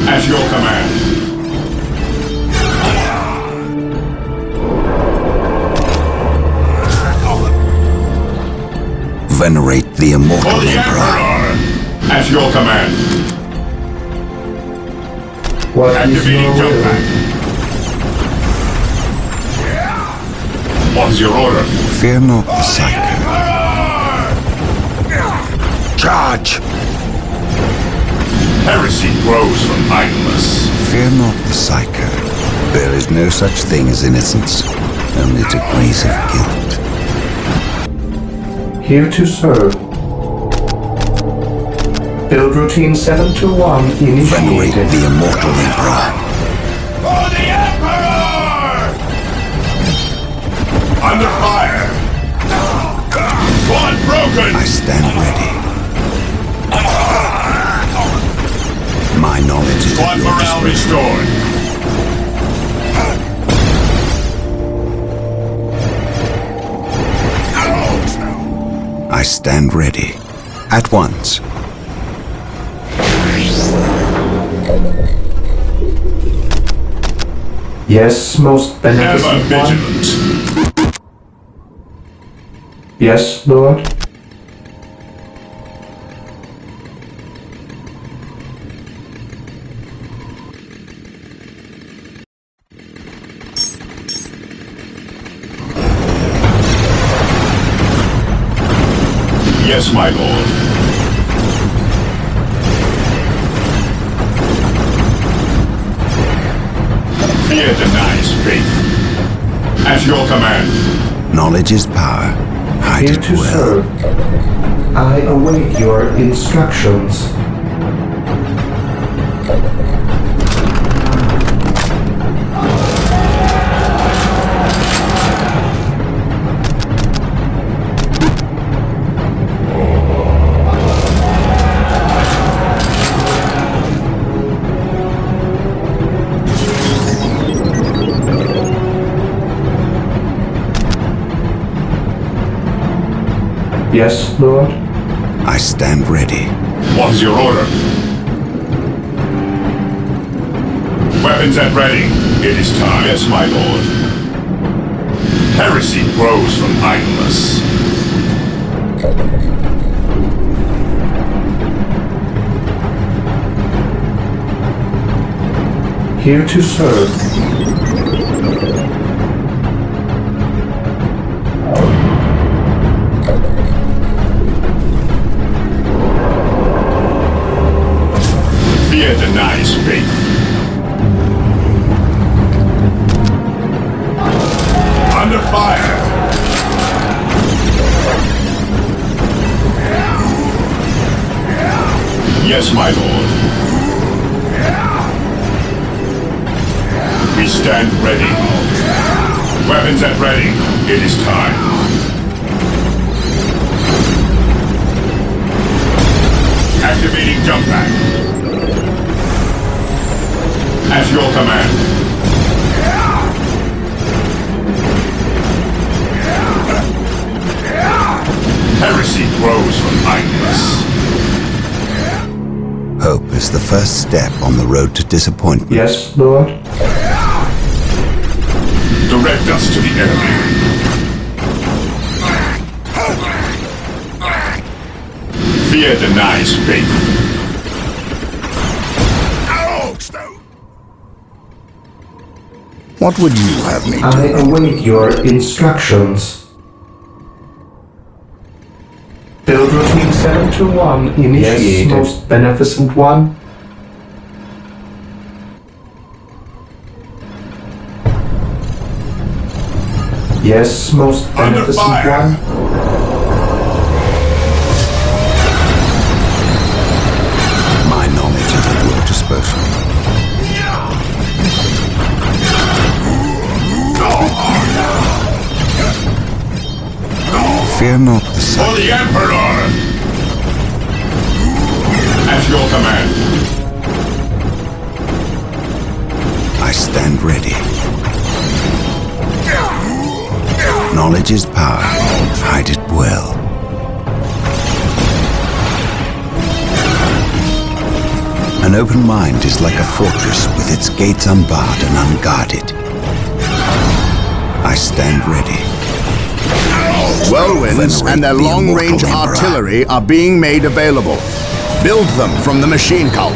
At your command.
Venerate the
For
immortal
the
Emperor.
Emperor. At your command.
What is
Activating
your
jump
will?
pack. What is your order?
Fear not the Psyker. Charge!
Heresy grows from idleness.
Fear not the Psyker. There is no such thing as innocence, only degrees of guilt.
Here to serve. Build routine 721
Venerate
initiated.
the immortal Emperor.
For the Emperor! Under fire. One broken.
I stand ready. My knowledge is at
Squad
your
morale
disposal.
restored.
I stand ready. At once.
Yes, most
Ever
beneficent one.
vigilant.
Yes, Lord.
Yes, my lord. Fear denies faith. At your command.
Knowledge is power. Hide
Here
it
to
well.
serve. I await your instructions. Yes, Lord.
I stand ready.
What is your order? Weapons at ready. It is time. Yes, my lord. Heresy grows from idleness.
Here to serve.
Fear denies faith. Under fire. Yes, my lord. We stand ready. Weapons at ready. It is time. Activating jump pack. At your command. Heresy grows from idleness.
Hope is the first step on the road to disappointment.
Yes, Lord.
Direct us to the enemy. Fear denies faith.
What would you have me do?
I await your instructions. Build routine 721 initiated. Yes, most beneficent one. Yes, most beneficent one.
My knowledge is at your disposal. Fear not the sun.
For the Emperor! At your command.
I stand ready. Knowledge is power. Hide it well. An open mind is like a fortress with its gates unbarred and unguarded. I stand ready.
Whirlwinds
Venerate
and their
the
long-range
immortal Emperor.
artillery are being made available. Build them from the machine cult.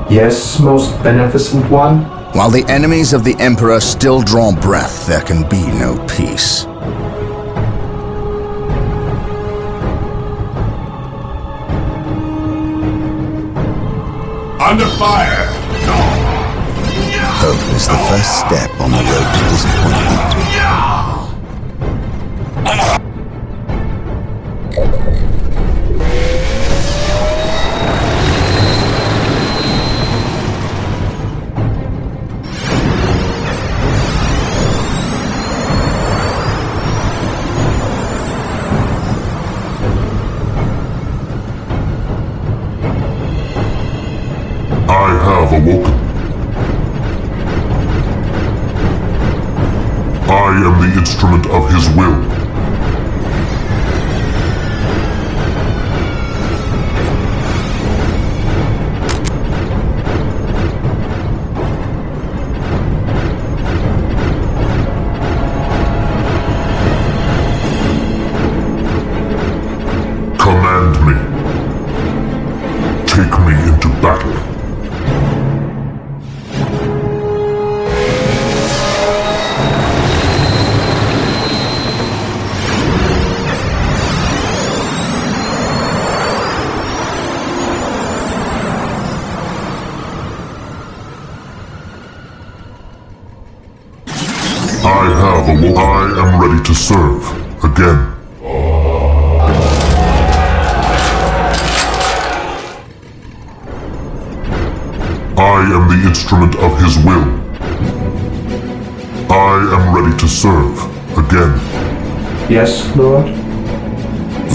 Yes, most beneficent one.
While the enemies of the Emperor still draw breath, there can be no peace.
Under fire!
Hope is the first step on the road to disappointment.
I have awoken. I am the instrument of his will. Command me. Take me into battle. I am ready to serve again. I am the instrument of his will. I am ready to serve again.
Yes, Lord.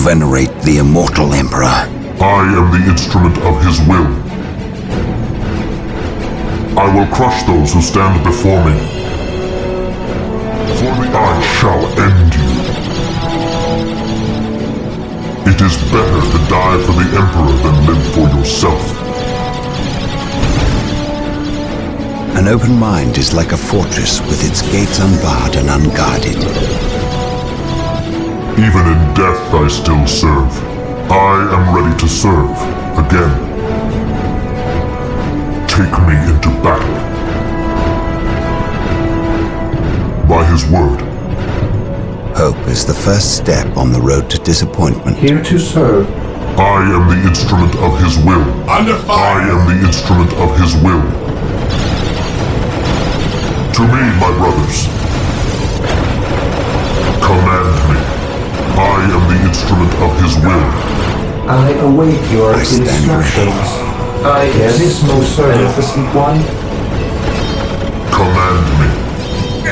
Venerate the immortal Emperor.
I am the instrument of his will. I will crush those who stand before me. I shall end you. It is better to die for the Emperor than live for yourself.
An open mind is like a fortress with its gates unbarred and unguarded.
Even in death I still serve. I am ready to serve again. Take me into battle. By his word.
Hope is the first step on the road to disappointment.
Here to serve.
I am the instrument of his will.
Under fire!
I am the instrument of his will. To me, my brothers. Command me. I am the instrument of his will.
I await your
I stand
instructions. Yes, most beneficent one.
Command me.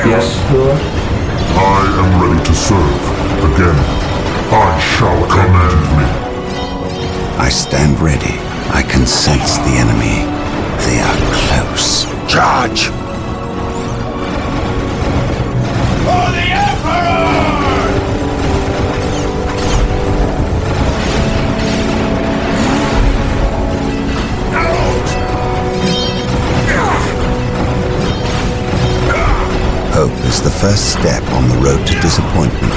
Yes, Lord.
I am ready to serve again. I shall command me.
I stand ready. I can sense the enemy. They are close. Charge!
For the Emperor!
Hope is the first step on the road to disappointment.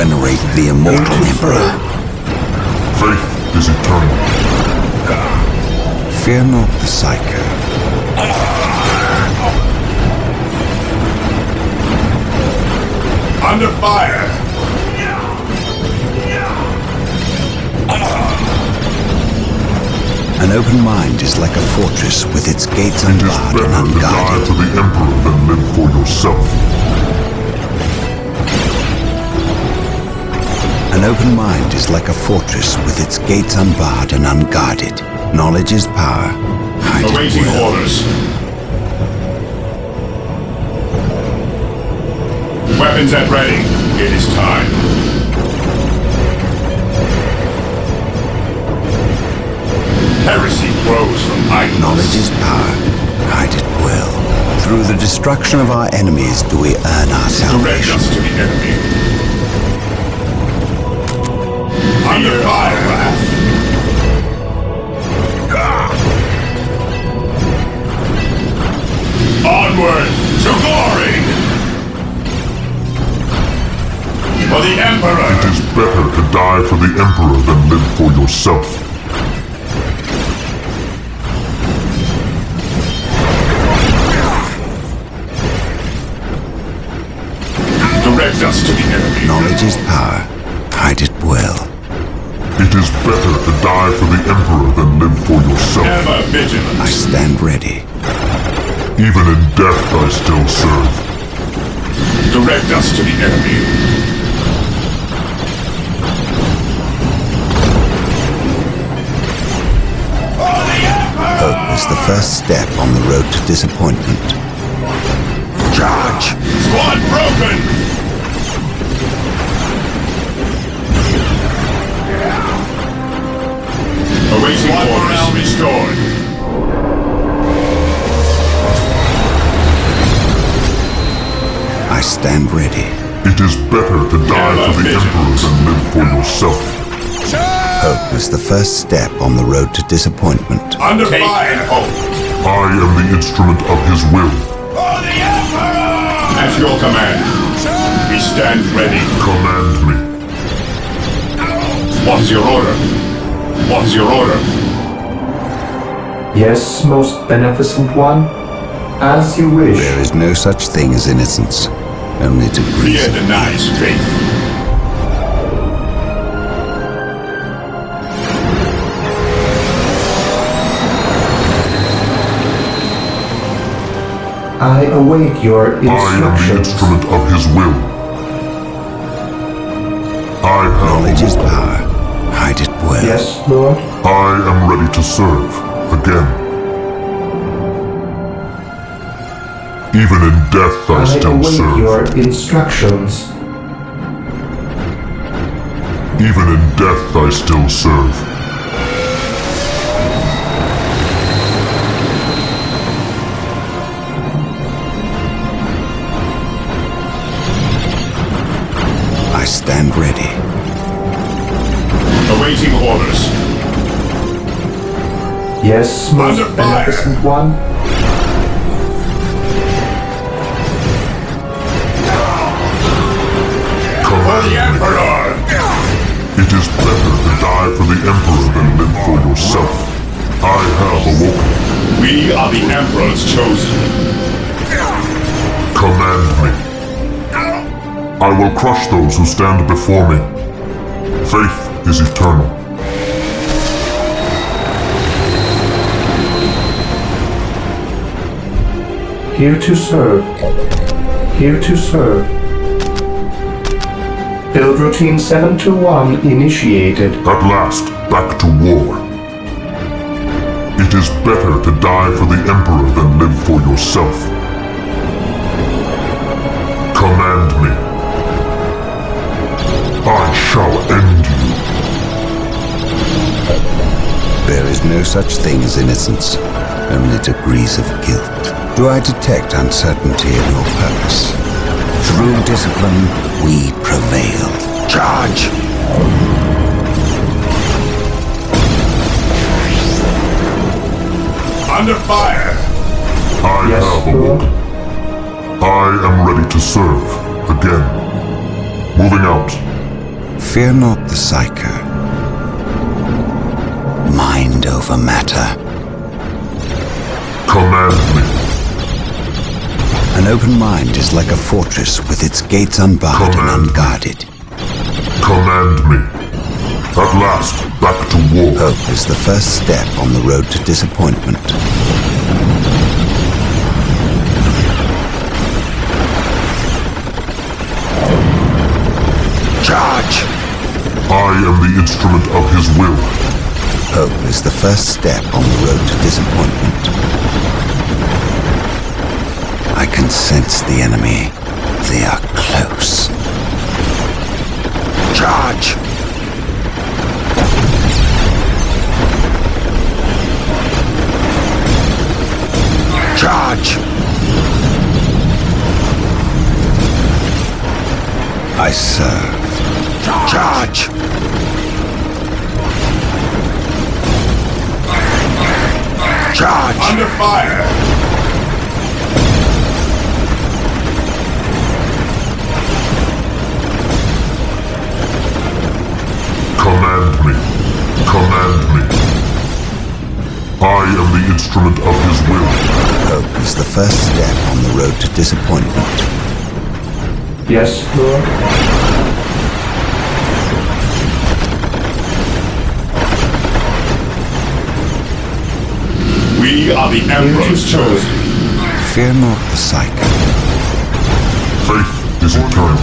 regenerate the immortal Emperor.
Faith is eternal.
Fear not the Psycho.
Under fire!
An open mind is like a fortress with its gates
It is
unbarred
better
and
to die
unguarded.
for the Emperor than live for yourself.
An open mind is like a fortress with its gates unbarred and unguarded. Knowledge is power. Hide it
Awaiting
well.
orders. Weapons at ready. It is time. Heresy grows from idleness.
Knowledge is power. Hide it well. Through the destruction of our enemies do we earn our
Direct
salvation.
us to the enemy. Under fire, Wrath. Onward to glory! For the Emperor!
It is better to die for the Emperor than live for yourself.
Direct us to the enemy.
Knowledge is power. Hide it well.
It is better to die for the Emperor than live for yourself.
Ever vigilant.
I stand ready.
Even in death I still serve.
Direct us to the enemy.
Hope is the first step on the road to disappointment. Charge!
Squad broken! Awaiting morale restored.
I stand ready.
It is better to die
Ever
for the
vigilant.
Emperor than live for yourself.
Hope is the first step on the road to disappointment.
Under fire and hope.
I am the instrument of his will.
For the Emperor! At your command. We stand ready.
Command me.
What is your order? What is your order?
Yes, most beneficent one. As you wish.
There is no such thing as innocence, only degrees
Fear
of
denies faith.
I await your
I am the
instructions.
instrument of his will. I
knowledge
have.
is power. Hide it well.
Yes, Lord.
I am ready to serve again. Even in death I
I
still
await
serve.
your instructions.
Even in death I still serve.
I stand ready.
Awaiting orders.
Yes, most
Under fire.
beneficent one.
For
Command
the
me.
Emperor!
It is better to die for the Emperor than live for yourself. I have awoken.
We are the Emperor's chosen.
Command me. I will crush those who stand before me. Faith is eternal.
Here to serve. Here to serve. Build routine 721 initiated.
At last, back to war. It is better to die for the Emperor than live for yourself. Command me. I shall end you.
There is no such thing as innocence, only degrees of guilt. Do I detect uncertainty in your purpose? Through discipline, we prevail. Charge!
Under fire!
I
Yes,
have
Lord.
awoken. I am ready to serve again. Moving out.
Fear not the Psyker. Mind over matter.
Command me.
An open mind is like a fortress with its gates unbarred and unguarded.
Command me. At last, back to war.
Hope is the first step on the road to disappointment. Charge!
I am the instrument of his will.
Hope is the first step on the road to disappointment. I can sense the enemy. They are close. Charge! Charge! I serve. Charge! Charge!
Under fire!
Command me. Command me. I am the instrument of his will.
Hope is the first step on the road to disappointment.
Yes, Lord.
We are the Emperor's chosen.
Fear not the Psyker.
Faith is eternal.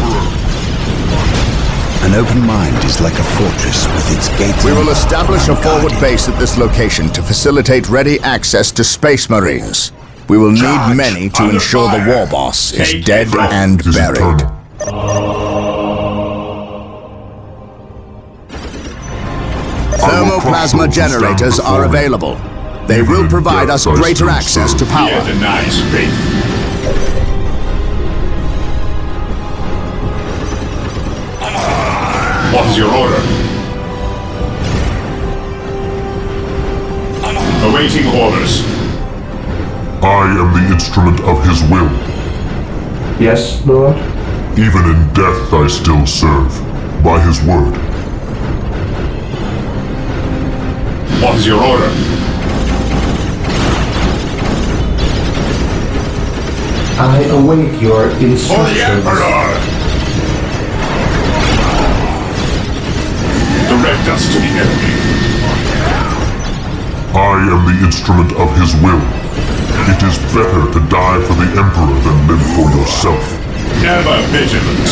An open mind is like a fortress with its gates.
We will
unbarred
establish a
and
forward
guarded.
base at this location to facilitate ready access to Space Marines. We will need
Charge!
many to
Under
ensure the
fire!
war boss is
Take
dead
it.
and
Faith is
buried.
eternal.
Thermoplasma generators are available. They will provide us greatar access to
Fear
power.
denies faith. What is your order? Awaiting orders.
I am the instrument of his will.
Yes, Lord.
Even in death I still serve. By his word.
What is your order?
I await your
For the
instructions.
Emperor! Direct us to the enemy.
I am the instrument of his will. It is better to die for the Emperor than live for yourself.
Never vigilant.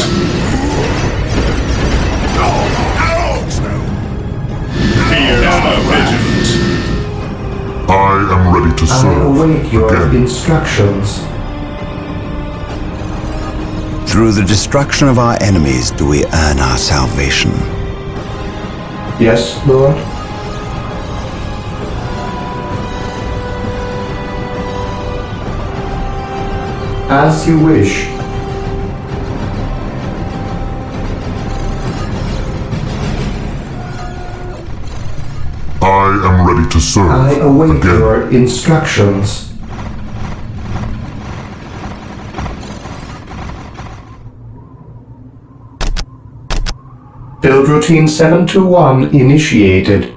Fear never vigilant.
I am ready to
I
serve.
await your
Again.
instructions.
Through the destruction of our enemies do we earn our salvation.
Yes, Lord. As you wish.
I am ready to serve.
I await
Again.
your instructions. Build routine 721 initiated.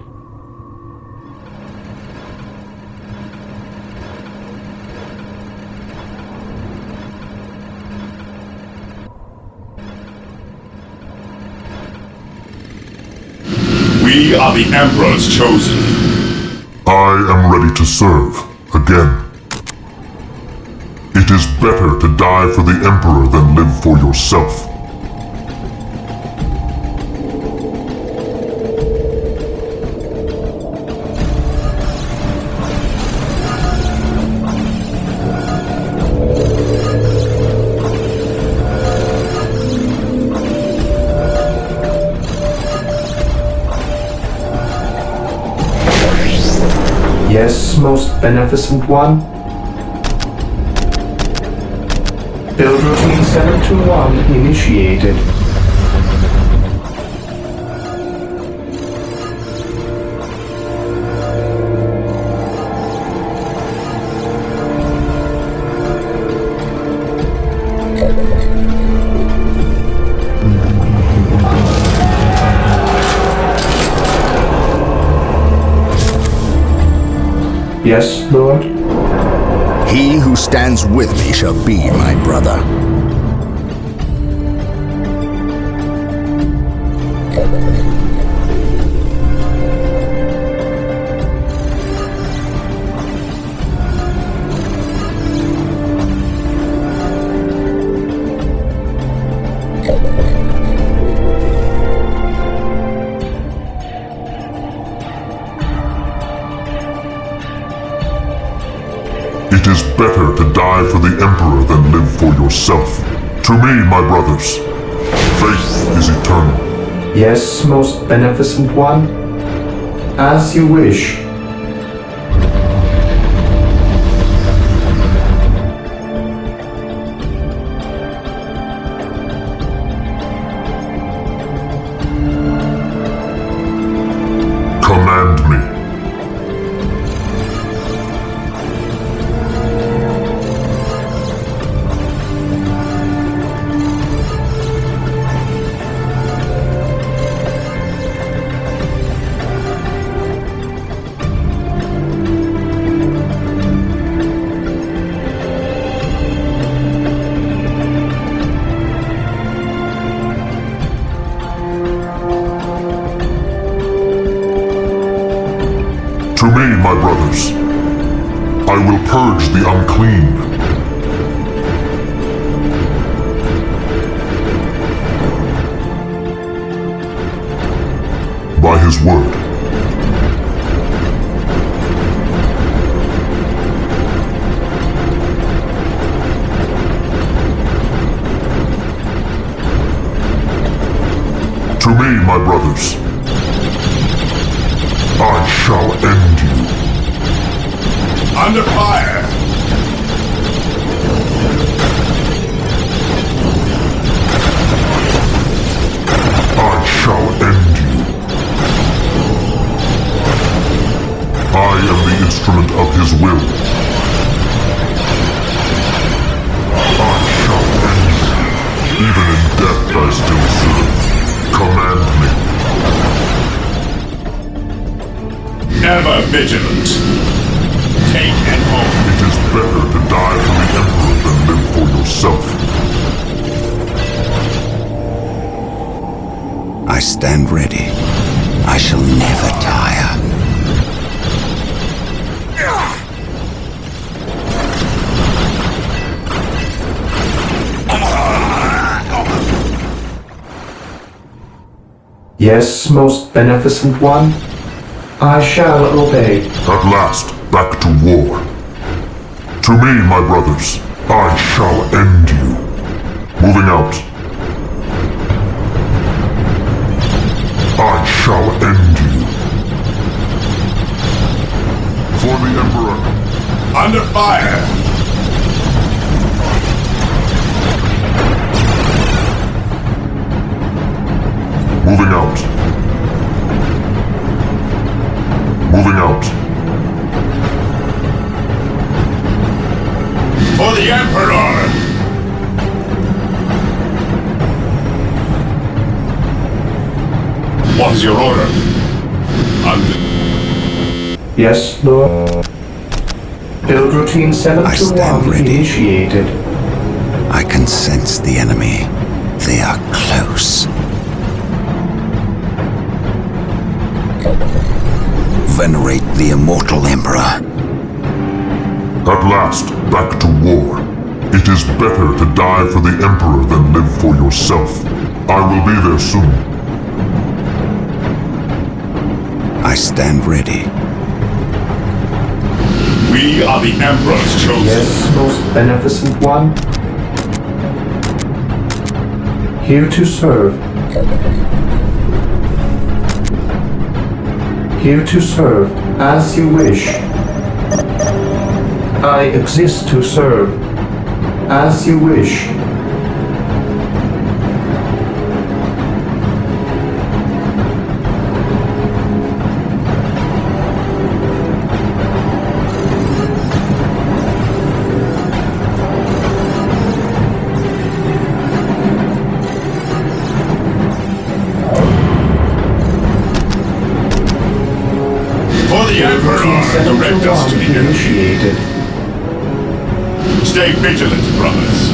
We are the Emperor's chosen.
I am ready to serve. Again. It is better to die for the Emperor than live for yourself.
Yes, most beneficent one. Build routine 721 initiated. Yes, Lord?
He who stands with me shall be my brother.
It is better to die for the Emperor than live for yourself. To me, my brothers, faith is eternal.
Yes, most beneficent one. As you wish.
Command me. To me, my brothers, I will purge the unclean. By his word. To me, my brothers, I shall end you.
Under fire!
I shall end you. I am the instrument of his will. I shall end you. Even in death I still serve. Command me.
Ever vigilant. Take and hold.
It is better to die for the Emperor than live for yourself.
I stand ready. I shall never tire.
Yes, most beneficent one. I shall obey.
At last, back to war. To me, my brothers, I shall end you. Moving out. I shall end you. For the Emperor.
Under fire!
Moving out. Moving out.
For the Emperor! What is your order?
Yes, Lord. Build routine
I stand
721
ready.
initiated.
I can sense the enemy. They are close. Venerate the immortal Emperor.
At last, back to war. It is better to die for the Emperor than live for yourself. I will be there soon.
I stand ready.
We are the Emperor's chosen.
Yes, most beneficent one. Here to serve. Here to serve, as you wish. I exist to serve, as you wish.
For the Emperor, the Direct us to the enemy.
initiated.
Stay vigilant, brothers.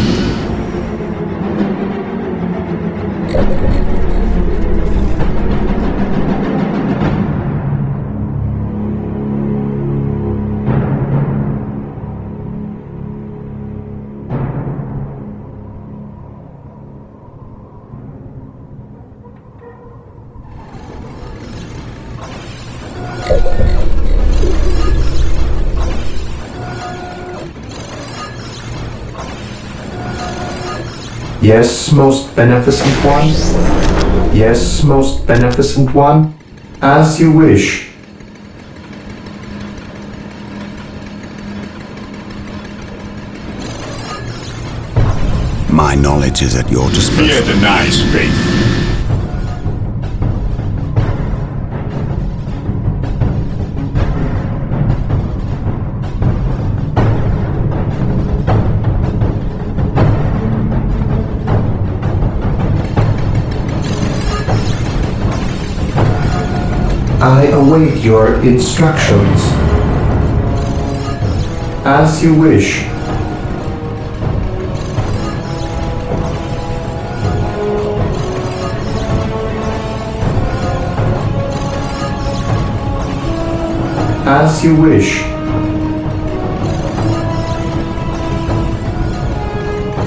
Yes, most beneficent one. Yes, most beneficent one. As you wish.
My knowledge is at your disposal.
Fear denies faith.
I await your instructions. As you wish. As you wish.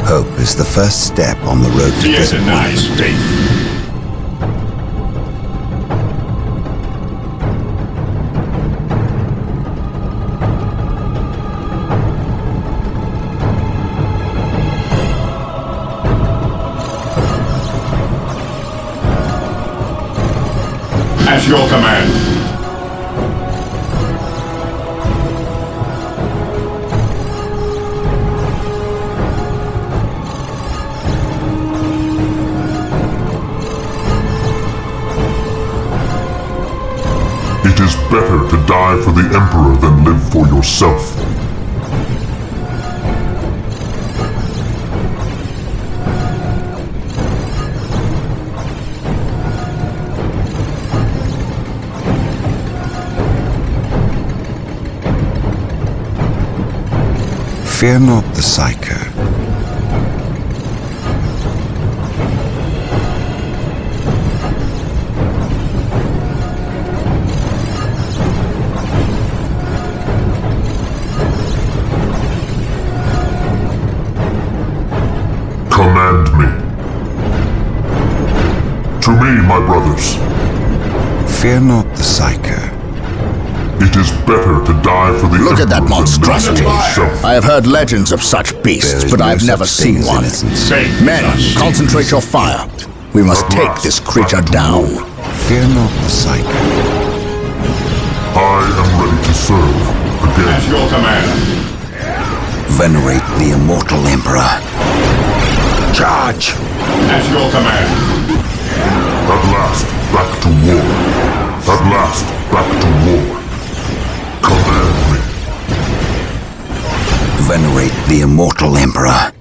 Hope is the first step on the road to
Fear
disappointment.
denies faith. At your command.
It is better to die for the Emperor than live for yourself.
Fear not the Psyker.
Command me. To me, my brothers.
Fear not the Psyker.
It is better to die for the
Look at that
Emperor than live
monstrosity.
for yourself.
I have heard legends of such
There
beasts,
is
but
no
I've
such
never
thing
seen
as
one.
innocence.
Faith
Men,
is our
concentrate your fire. We must take this creature down.
Fear not the Psyker.
I am ready to serve
At
again.
your command.
Venerate the immortal Emperor. Charge!
At your command.
At last, back to war. At last, back to war. Command me.
Venerate the immortal Emperor.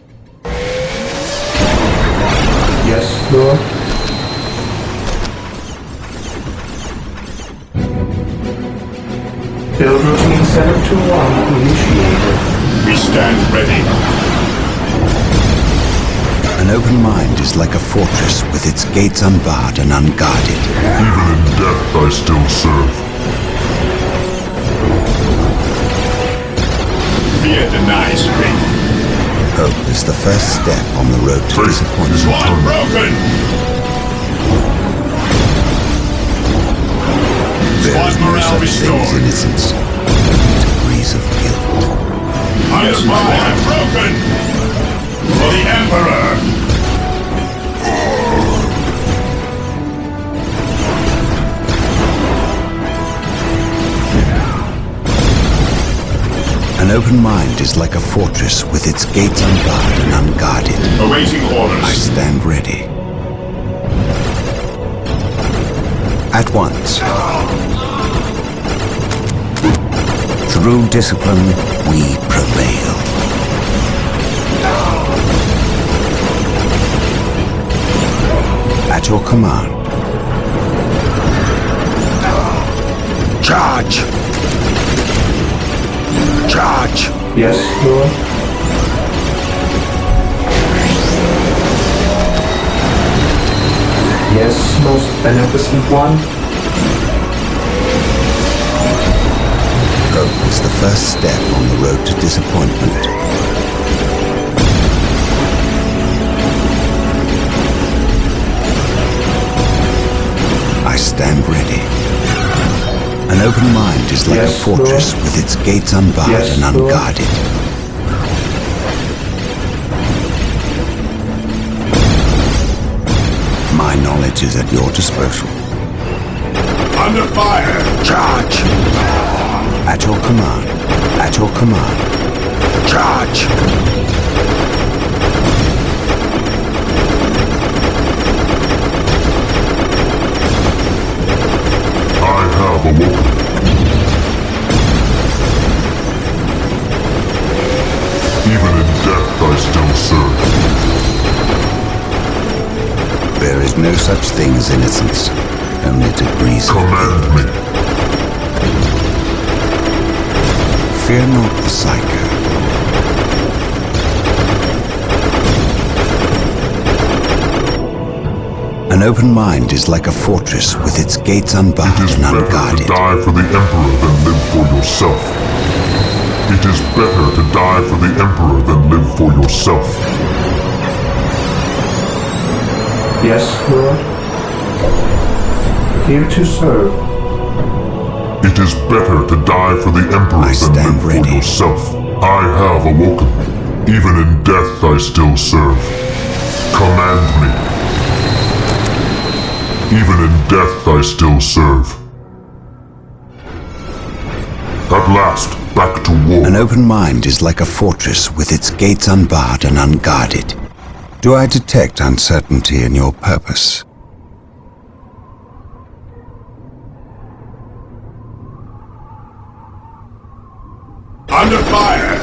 Yes, Lord. Build routine 721 initiated.
We stand ready.
An open mind is like a fortress with its gates unbarred and unguarded.
Even in death I still serve.
Fear denies faith.
Hope is the first step on the road to
Faith is
disappointment.
One broken.
There is no
morale
such thing as
restored.
innocence. Degrees of guilt.
Yes, my one broken. For the Emperor.
An open mind is like a fortress with its gates unbarred and unguarded.
Awaiting
I
orders.
stand ready. At once. Through discipline, we prevail. At your command. Charge! Charge!
Yes, Lord. Yes, most beneficent one.
Hope is the first step on the road to disappointment. I stand ready. An open mind is like
Yes,
a fortress
Lord.
with its gates unbarred
Yes,
and
Lord.
unguarded. My knowledge is at your disposal.
Under fire!
Charge! At your command. At your command. Charge!
I have awoken. Even in death I still serve.
There is no such thing as innocence, only degrees of
Command
guilt.
me.
Fear not the psycho. An open mind is like a fortress with its gates unbarred
It is
and
better to
unguarded.
die for the Emperor than live for yourself. It is better to die for the Emperor than live for yourself.
Yes, Lord. Here to serve.
It is better to die for the Emperor
I
than
stand
live for
ready.
yourself. I have awoken. Even in death I still serve. Command me. Even in death I still serve. At last, back to war.
An open mind is like a fortress with its gates unbarred and unguarded. Do I detect uncertainty in your purpose?
Under fire!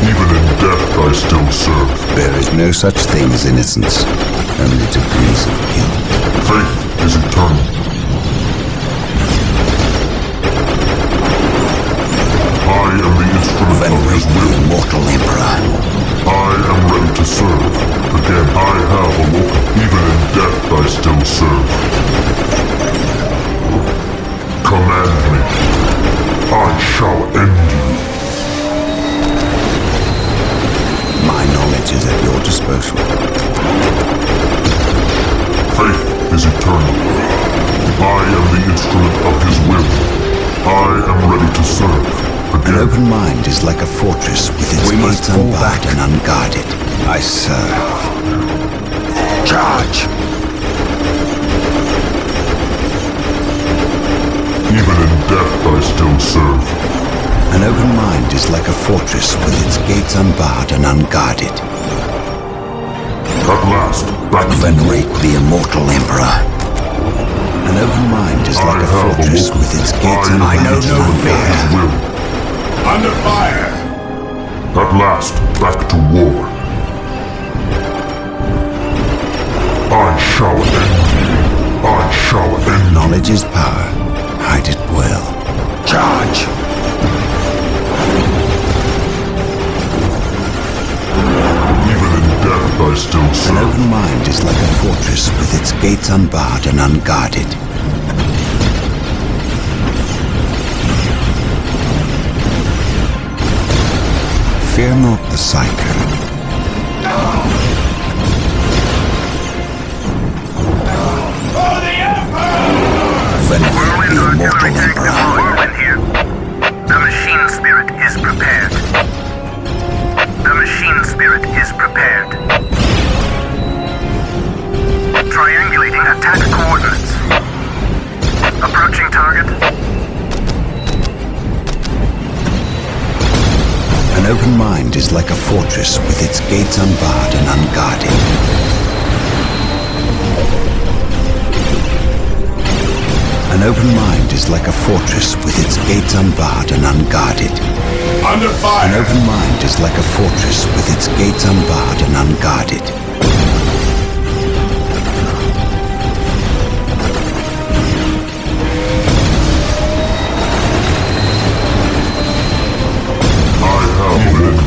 Even in death I still serve.
There is no such thing as innocence, only degrees of guilt.
Faith is eternal. I am the instrument of his
Venerate the
will.
immortal emperor.
I am ready to serve. Again, I have awoken. Even in death I still serve. Command me. I shall end you.
My knowledge is at your disposal.
Faith is eternal. I am the instrument of his will. I am ready to serve.
An
Again,
open mind is like a fortress with its
We must
gates
fall
unbarred
back.
and unguarded. I serve.
charge! Even in death I still serve.
An open mind is like a fortress with its gates unbarred and unguarded.
At last, back to
Venerate the immortal emperor. An open mind is like a fortress with its gates unbarred and unguarded.
will.
Under fire!
At last, back to war. I shall end. I shall end.
Knowledge is power. Hide it well.
Charge! Even in death I still
An
serve.
open mind is like a fortress with its gates unbarred and unguarded. Fear not the psycho. Venerate the immortal emperor.
Whirlwind here. The machine spirit is prepared. The machine spirit is prepared. Triangulating attack coordinates. Approaching target.
An open mind is like a fortress with its gates unbarred and unguarded. An open mind is like a fortress with its gates unbarred and unguarded.
Under
An
fire!
open mind is like a fortress with its gates unbarred and unguarded.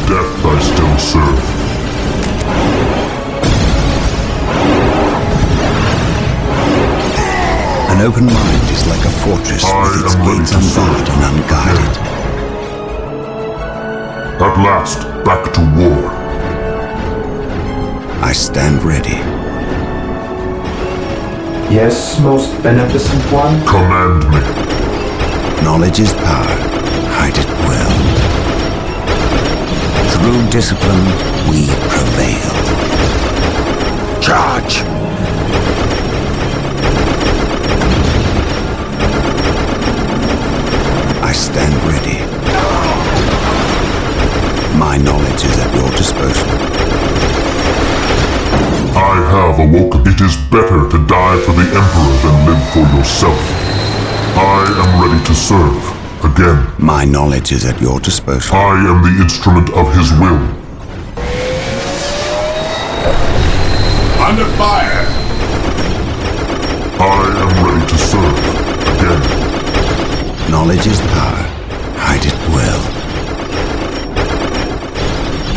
death I still serve.
An open mind is like a fortress with its gates unbarred and unguarded.
At last, back to war.
I stand ready.
Yes, most beneficent one?
Command me.
Knowledge is power. Hide it well. Through discipline, we prevail. Charge! I stand ready. My knowledge is at your disposal.
I have awoken. It is better to die for the Emperor than live for yourself. I am ready to serve. Again.
My knowledge is at your disposal.
I am the instrument of his will.
Under fire!
I am ready to serve. Again.
Knowledge is power. Hide it well.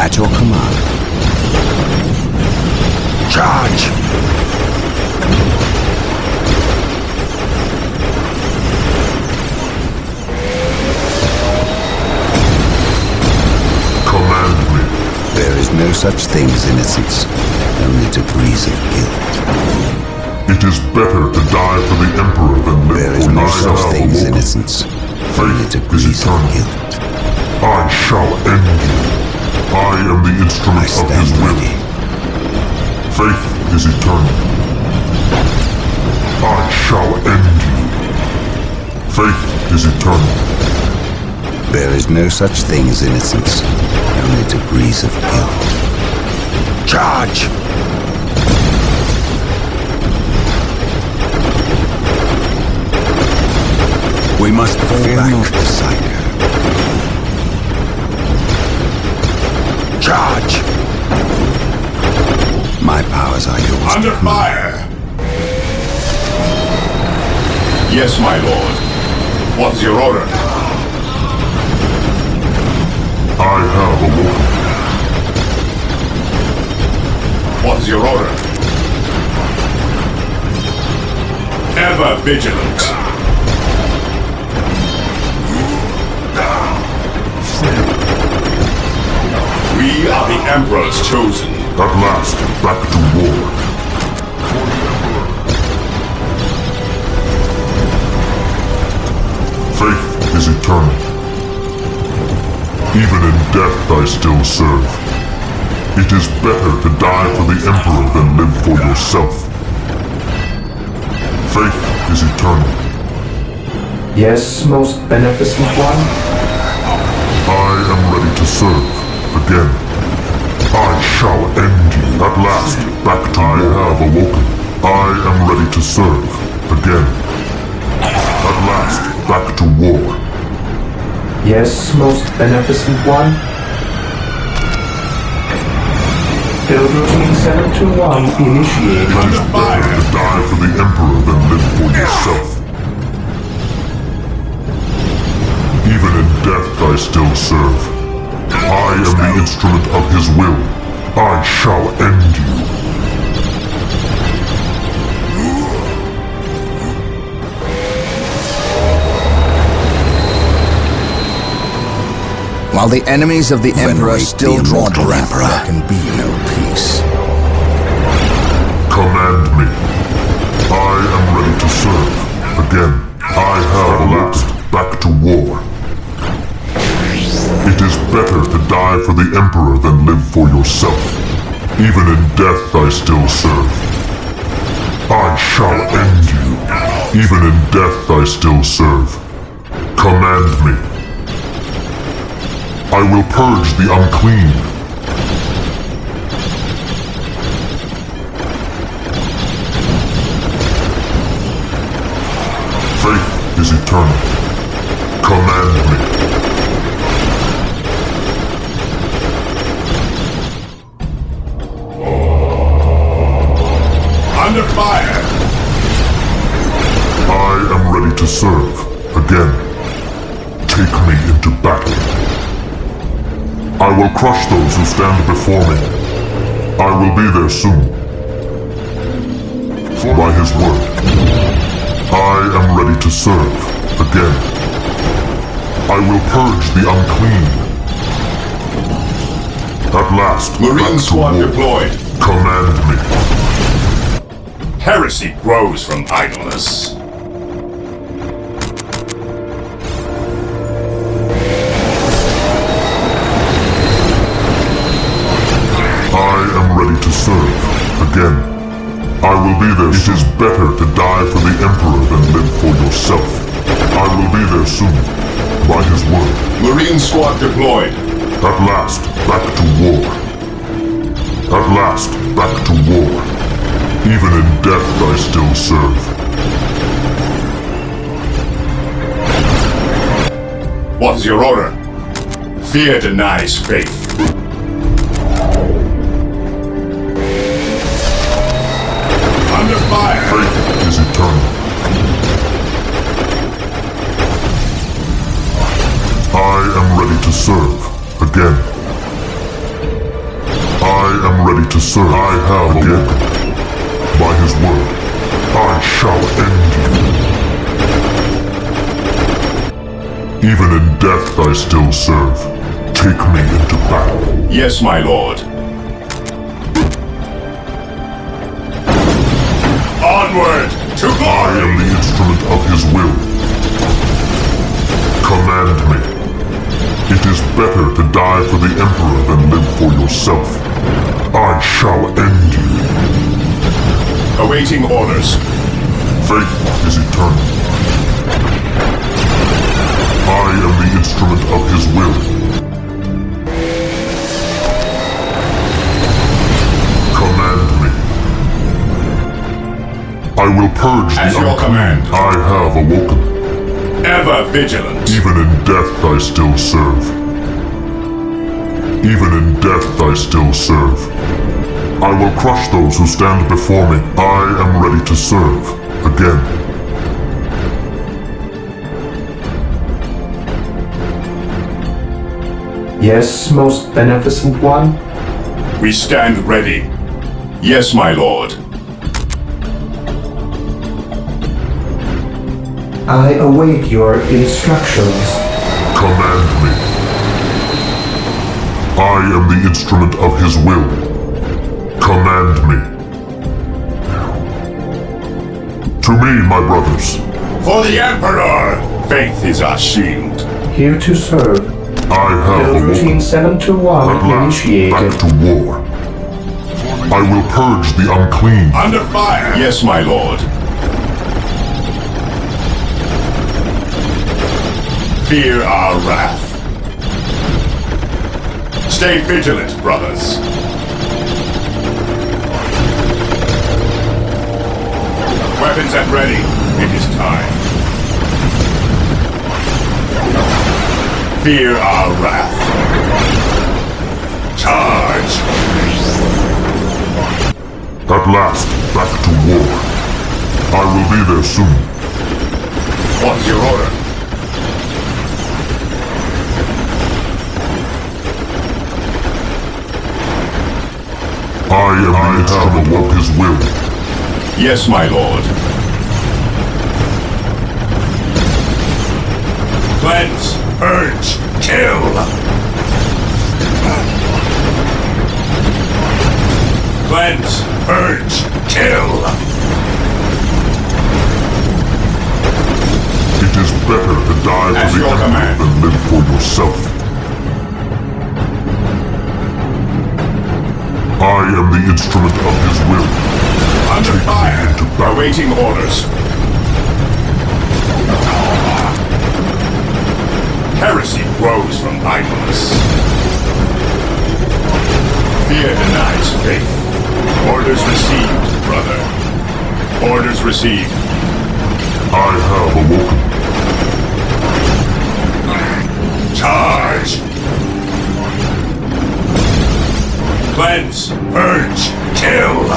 At your command. Charge!
Command me.
There is no such thing as innocence, only degrees of guilt.
It is better to die for the Emperor than live
There is
for
no
myself.
such thing as innocence, only
Faith is
degrees of
eternal.
guilt.
I shall end you. I am the
I
instrument of
stand
his will.
ready.
Faith is eternal. I shall end you. Faith is eternal.
There is no such thing as innocence, only degrees of guilt. Charge! We must fall back. Musiker. Charge! My powers are yours.
Under fire! Yes, my lord. What's your order?
I have awoken.
What's your order? Ever vigilant. We are the Emperor's chosen.
At last, back to war. Faith is eternal. Even in death I still serve. It is better to die for the Emperor than live for yourself. Faith is eternal.
Yes, most beneficent one?
I am ready to serve. Again. I shall end you. At last, back to I have awoken. I am ready to serve. Again. At last, back to war.
Yes, most beneficent one? Build routine 721 initiated.
It is better to die for the Emperor than live for yourself. Even in death I still serve. I am the instrument of his will. I shall end you.
While the enemies of the Emperor
Venerate
still
the
draw
immortal
breath,
Emperor.
there can be no peace.
Command me. I am ready to serve. Again, I have elapsed back to war. It is better to die for the Emperor than live for yourself. Even in death I still serve. I shall end you. Even in death I still serve. Command me. I will purge the unclean. Faith is eternal. Command me.
Under fire!
I am ready to serve. Again. Take me into battle. I will crush those who stand before me. I will be there soon. By his word, I am ready to serve again. I will purge the unclean. At last,
Marine
back to
squad
war.
deployed.
Command me.
Heresy grows from idleness.
I am ready to serve again. I will be there. It is better to die for the Emperor than live for yourself. I will be there soon, by his word.
Marine squad deployed.
At last, back to war. At last, back to war. Even in death I still serve.
What is your order? Fear denies faith. Under fire!
Faith is eternal. I am ready to serve again. I am ready to serve. I have again. By his word, I shall end you. Even in death I still serve. Take me into battle.
Yes, my lord. Onward to
I
glory!
am the instrument of his will. Command me. It is better to die for the Emperor than live for yourself. I shall end you.
Awaiting orders.
Faith is eternal. I am the instrument of his will. Command me. I will purge
At
the
your
unclean.
command.
I have awoken.
Ever vigilant.
Even in death I still serve. Even in death I still serve. I will crush those who stand before me. I am ready to serve again.
Yes, most beneficent one?
We stand ready. Yes, my lord.
I await your instructions.
Command me. I am the instrument of his will. Command me. To me, my brothers.
For the Emperor! Faith is our shield.
Here to serve.
I have
Build routine
awoken.
721
At last,
initiated.
back to war. I will purge the unclean.
Under fire! Yes, my lord. Fear our wrath. Stay vigilant, brothers. Weapons at ready. It is time. Fear our wrath. Charge!
At last, back to war. I will be there soon.
What is your order?
I am the instrument of his will.
Yes, my lord. Cleanse, purge, kill! Cleanse, purge, kill!
It is better to die
At
for the
your
Emperor
command.
than live for yourself. I am the instrument of his will.
Under
Take me
fire!
into battle.
Awaiting orders. Heresy grows from idleness. Fear denies faith. Orders received, brother. Orders received.
I have awoken.
Charge! Cleanse, purge, kill!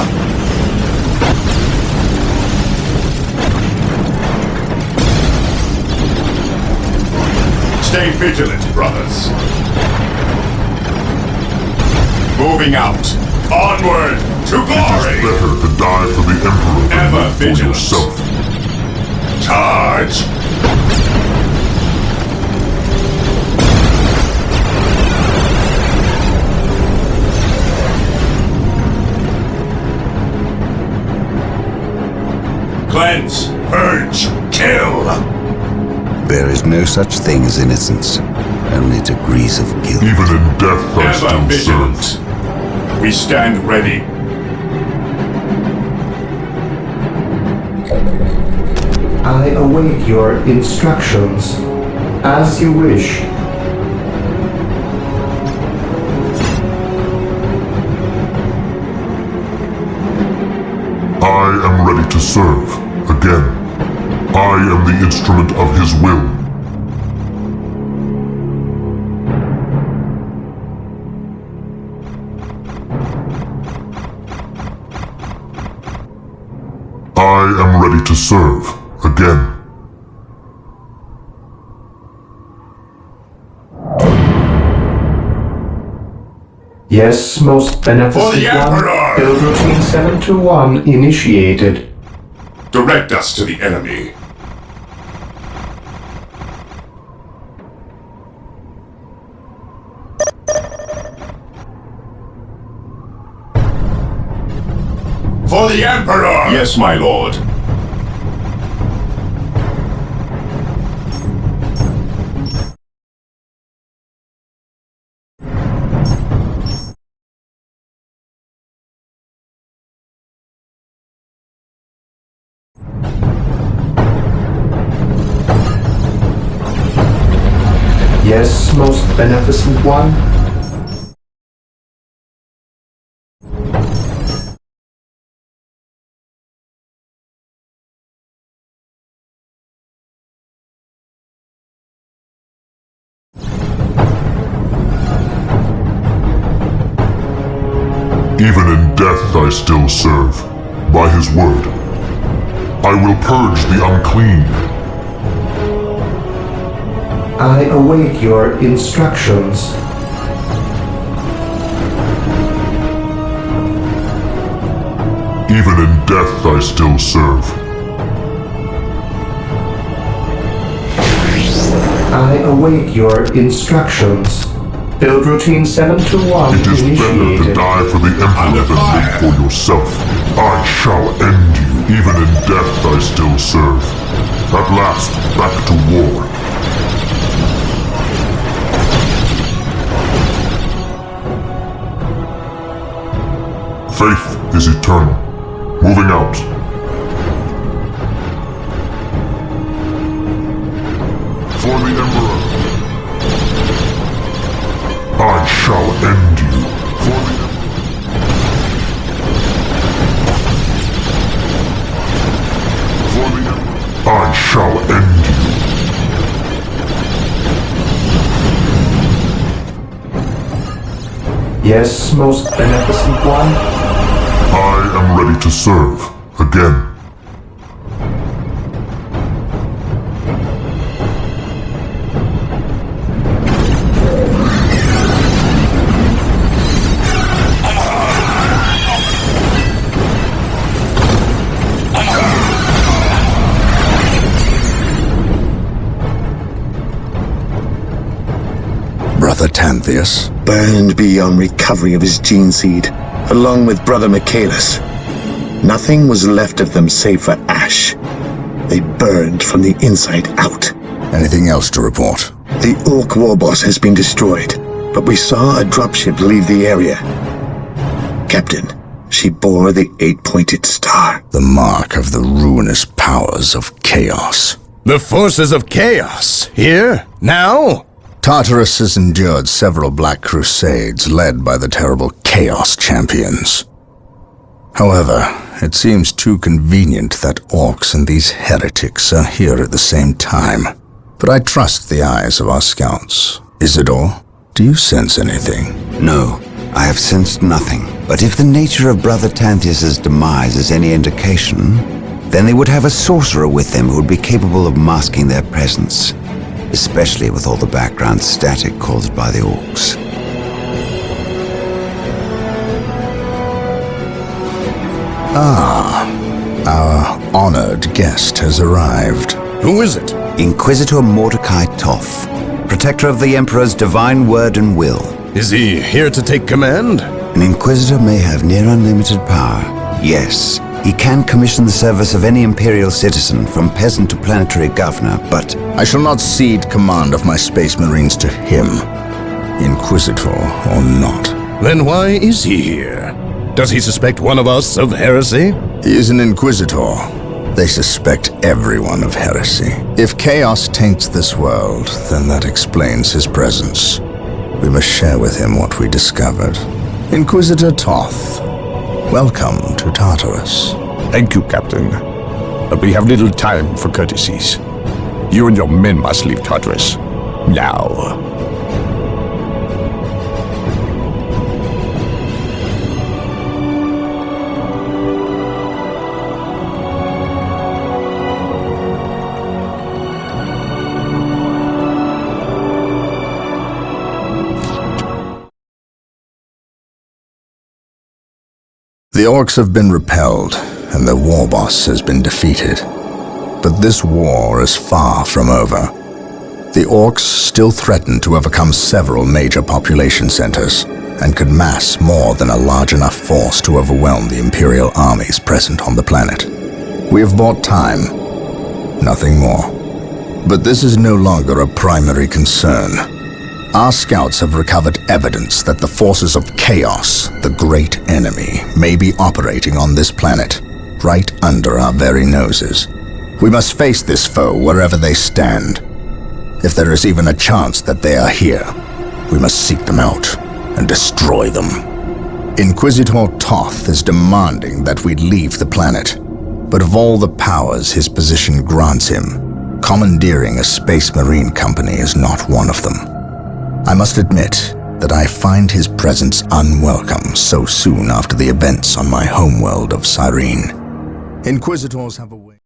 Stay vigilant, brothers. Moving out. Onward to glory!
Better to die for the Emperor than
Ever
live for
vigilant.
yourself.
Charge! Cleanse, purge, kill!
There is no such thing as innocence, only degrees of guilt.
Even in death I
Ever
still
vigilant.
serve.
We stand ready.
I await your instructions. As you wish.
I am ready to serve. Again. I am the instrument of his will. I am ready to serve. Again.
Yes, most beneficent
For the
one.
Emperor!
Build routine 721 initiated.
Direct us to the enemy. For the Emperor! Yes, my lord.
Yes, most beneficent one.
Even in death I still serve. By his word. I will purge the unclean.
I await your instructions.
Even in death I still serve.
I await your instructions. Build routine 721
It is better to
initiated.
die for the Emperor than live for yourself. I shall end you. Even in death I still serve. At last, back to war. Faith is eternal. Moving out. For the Emperor. I shall end you. For the Emperor. I shall end you.
Yes, most beneficent one.
I am ready to serve. Again.
Brother Tantheus?
Burned beyond recovery of his gene seed, along with Brother Michaelis. Nothing was left of them save for ash. They burned from the inside out.
Anything else to report?
The Orc warboss has been destroyed, but we saw a dropship leave the area. Captain, she bore the 8-pointed star.
The mark of the ruinous powers of chaos.
The forces of chaos? Here? Now?
Tartarus has endured several Black Crusades led by the terrible Chaos Champions. However, it seems too convenient that Orcs and these heretics are here at the same time. But I trust the eyes of our scouts. Isidore, do you sense anything?
No, I have sensed nothing. But if the nature of Brother Tantheus' demise is any indication, then they would have a sorcerer with them who would be capable of masking their presence, especially with all the background static caused by the Orcs.
honored guest has arrived.
Who is it?
Inquisitor Mordecai Toth, protector of the Emperor's divine word and will.
Is he here to take command?
An Inquisitor may have near unlimited power. Yes, he can commission the service of any Imperial citizen, from peasant to planetary governor, but...
I shall not cede command of my Space Marines to him, Inquisitor or not.
Then why is he here? Does he suspect one of us of heresy?
He is an Inquisitor. They suspect everyone of heresy. If chaos taints this world, then that explains his presence. We must share with him what we discovered. Inquisitor Toth, welcome to Tartarus.
Thank you, Captain. But we have little time for courtesies. You and your men must leave Tartarus. Now.
The Orcs have been repelled, and their war boss has been defeated. But this war is far from over. The Orcs still threaten to overcome several major population centers, and could mass more than a large enough force to overwhelm the Imperial armies present on the planet. We have bought time, nothing more. But this is no longer a primary concern. Our scouts have recovered evidence that the forces of chaos, the great enemy, may be operating on this planet, right under our very noses. We must face this foe wherever they stand. If there is even a chance that they are here, we must seek them out and destroy them. Inquisitor Toth is demanding that we leave the planet, but of all the powers his position grants him, commandeering a Space Marine company is not one of them. I must admit that I find his presence unwelcome so soon after the events on my homeworld of Cyrene. Inquisitors have a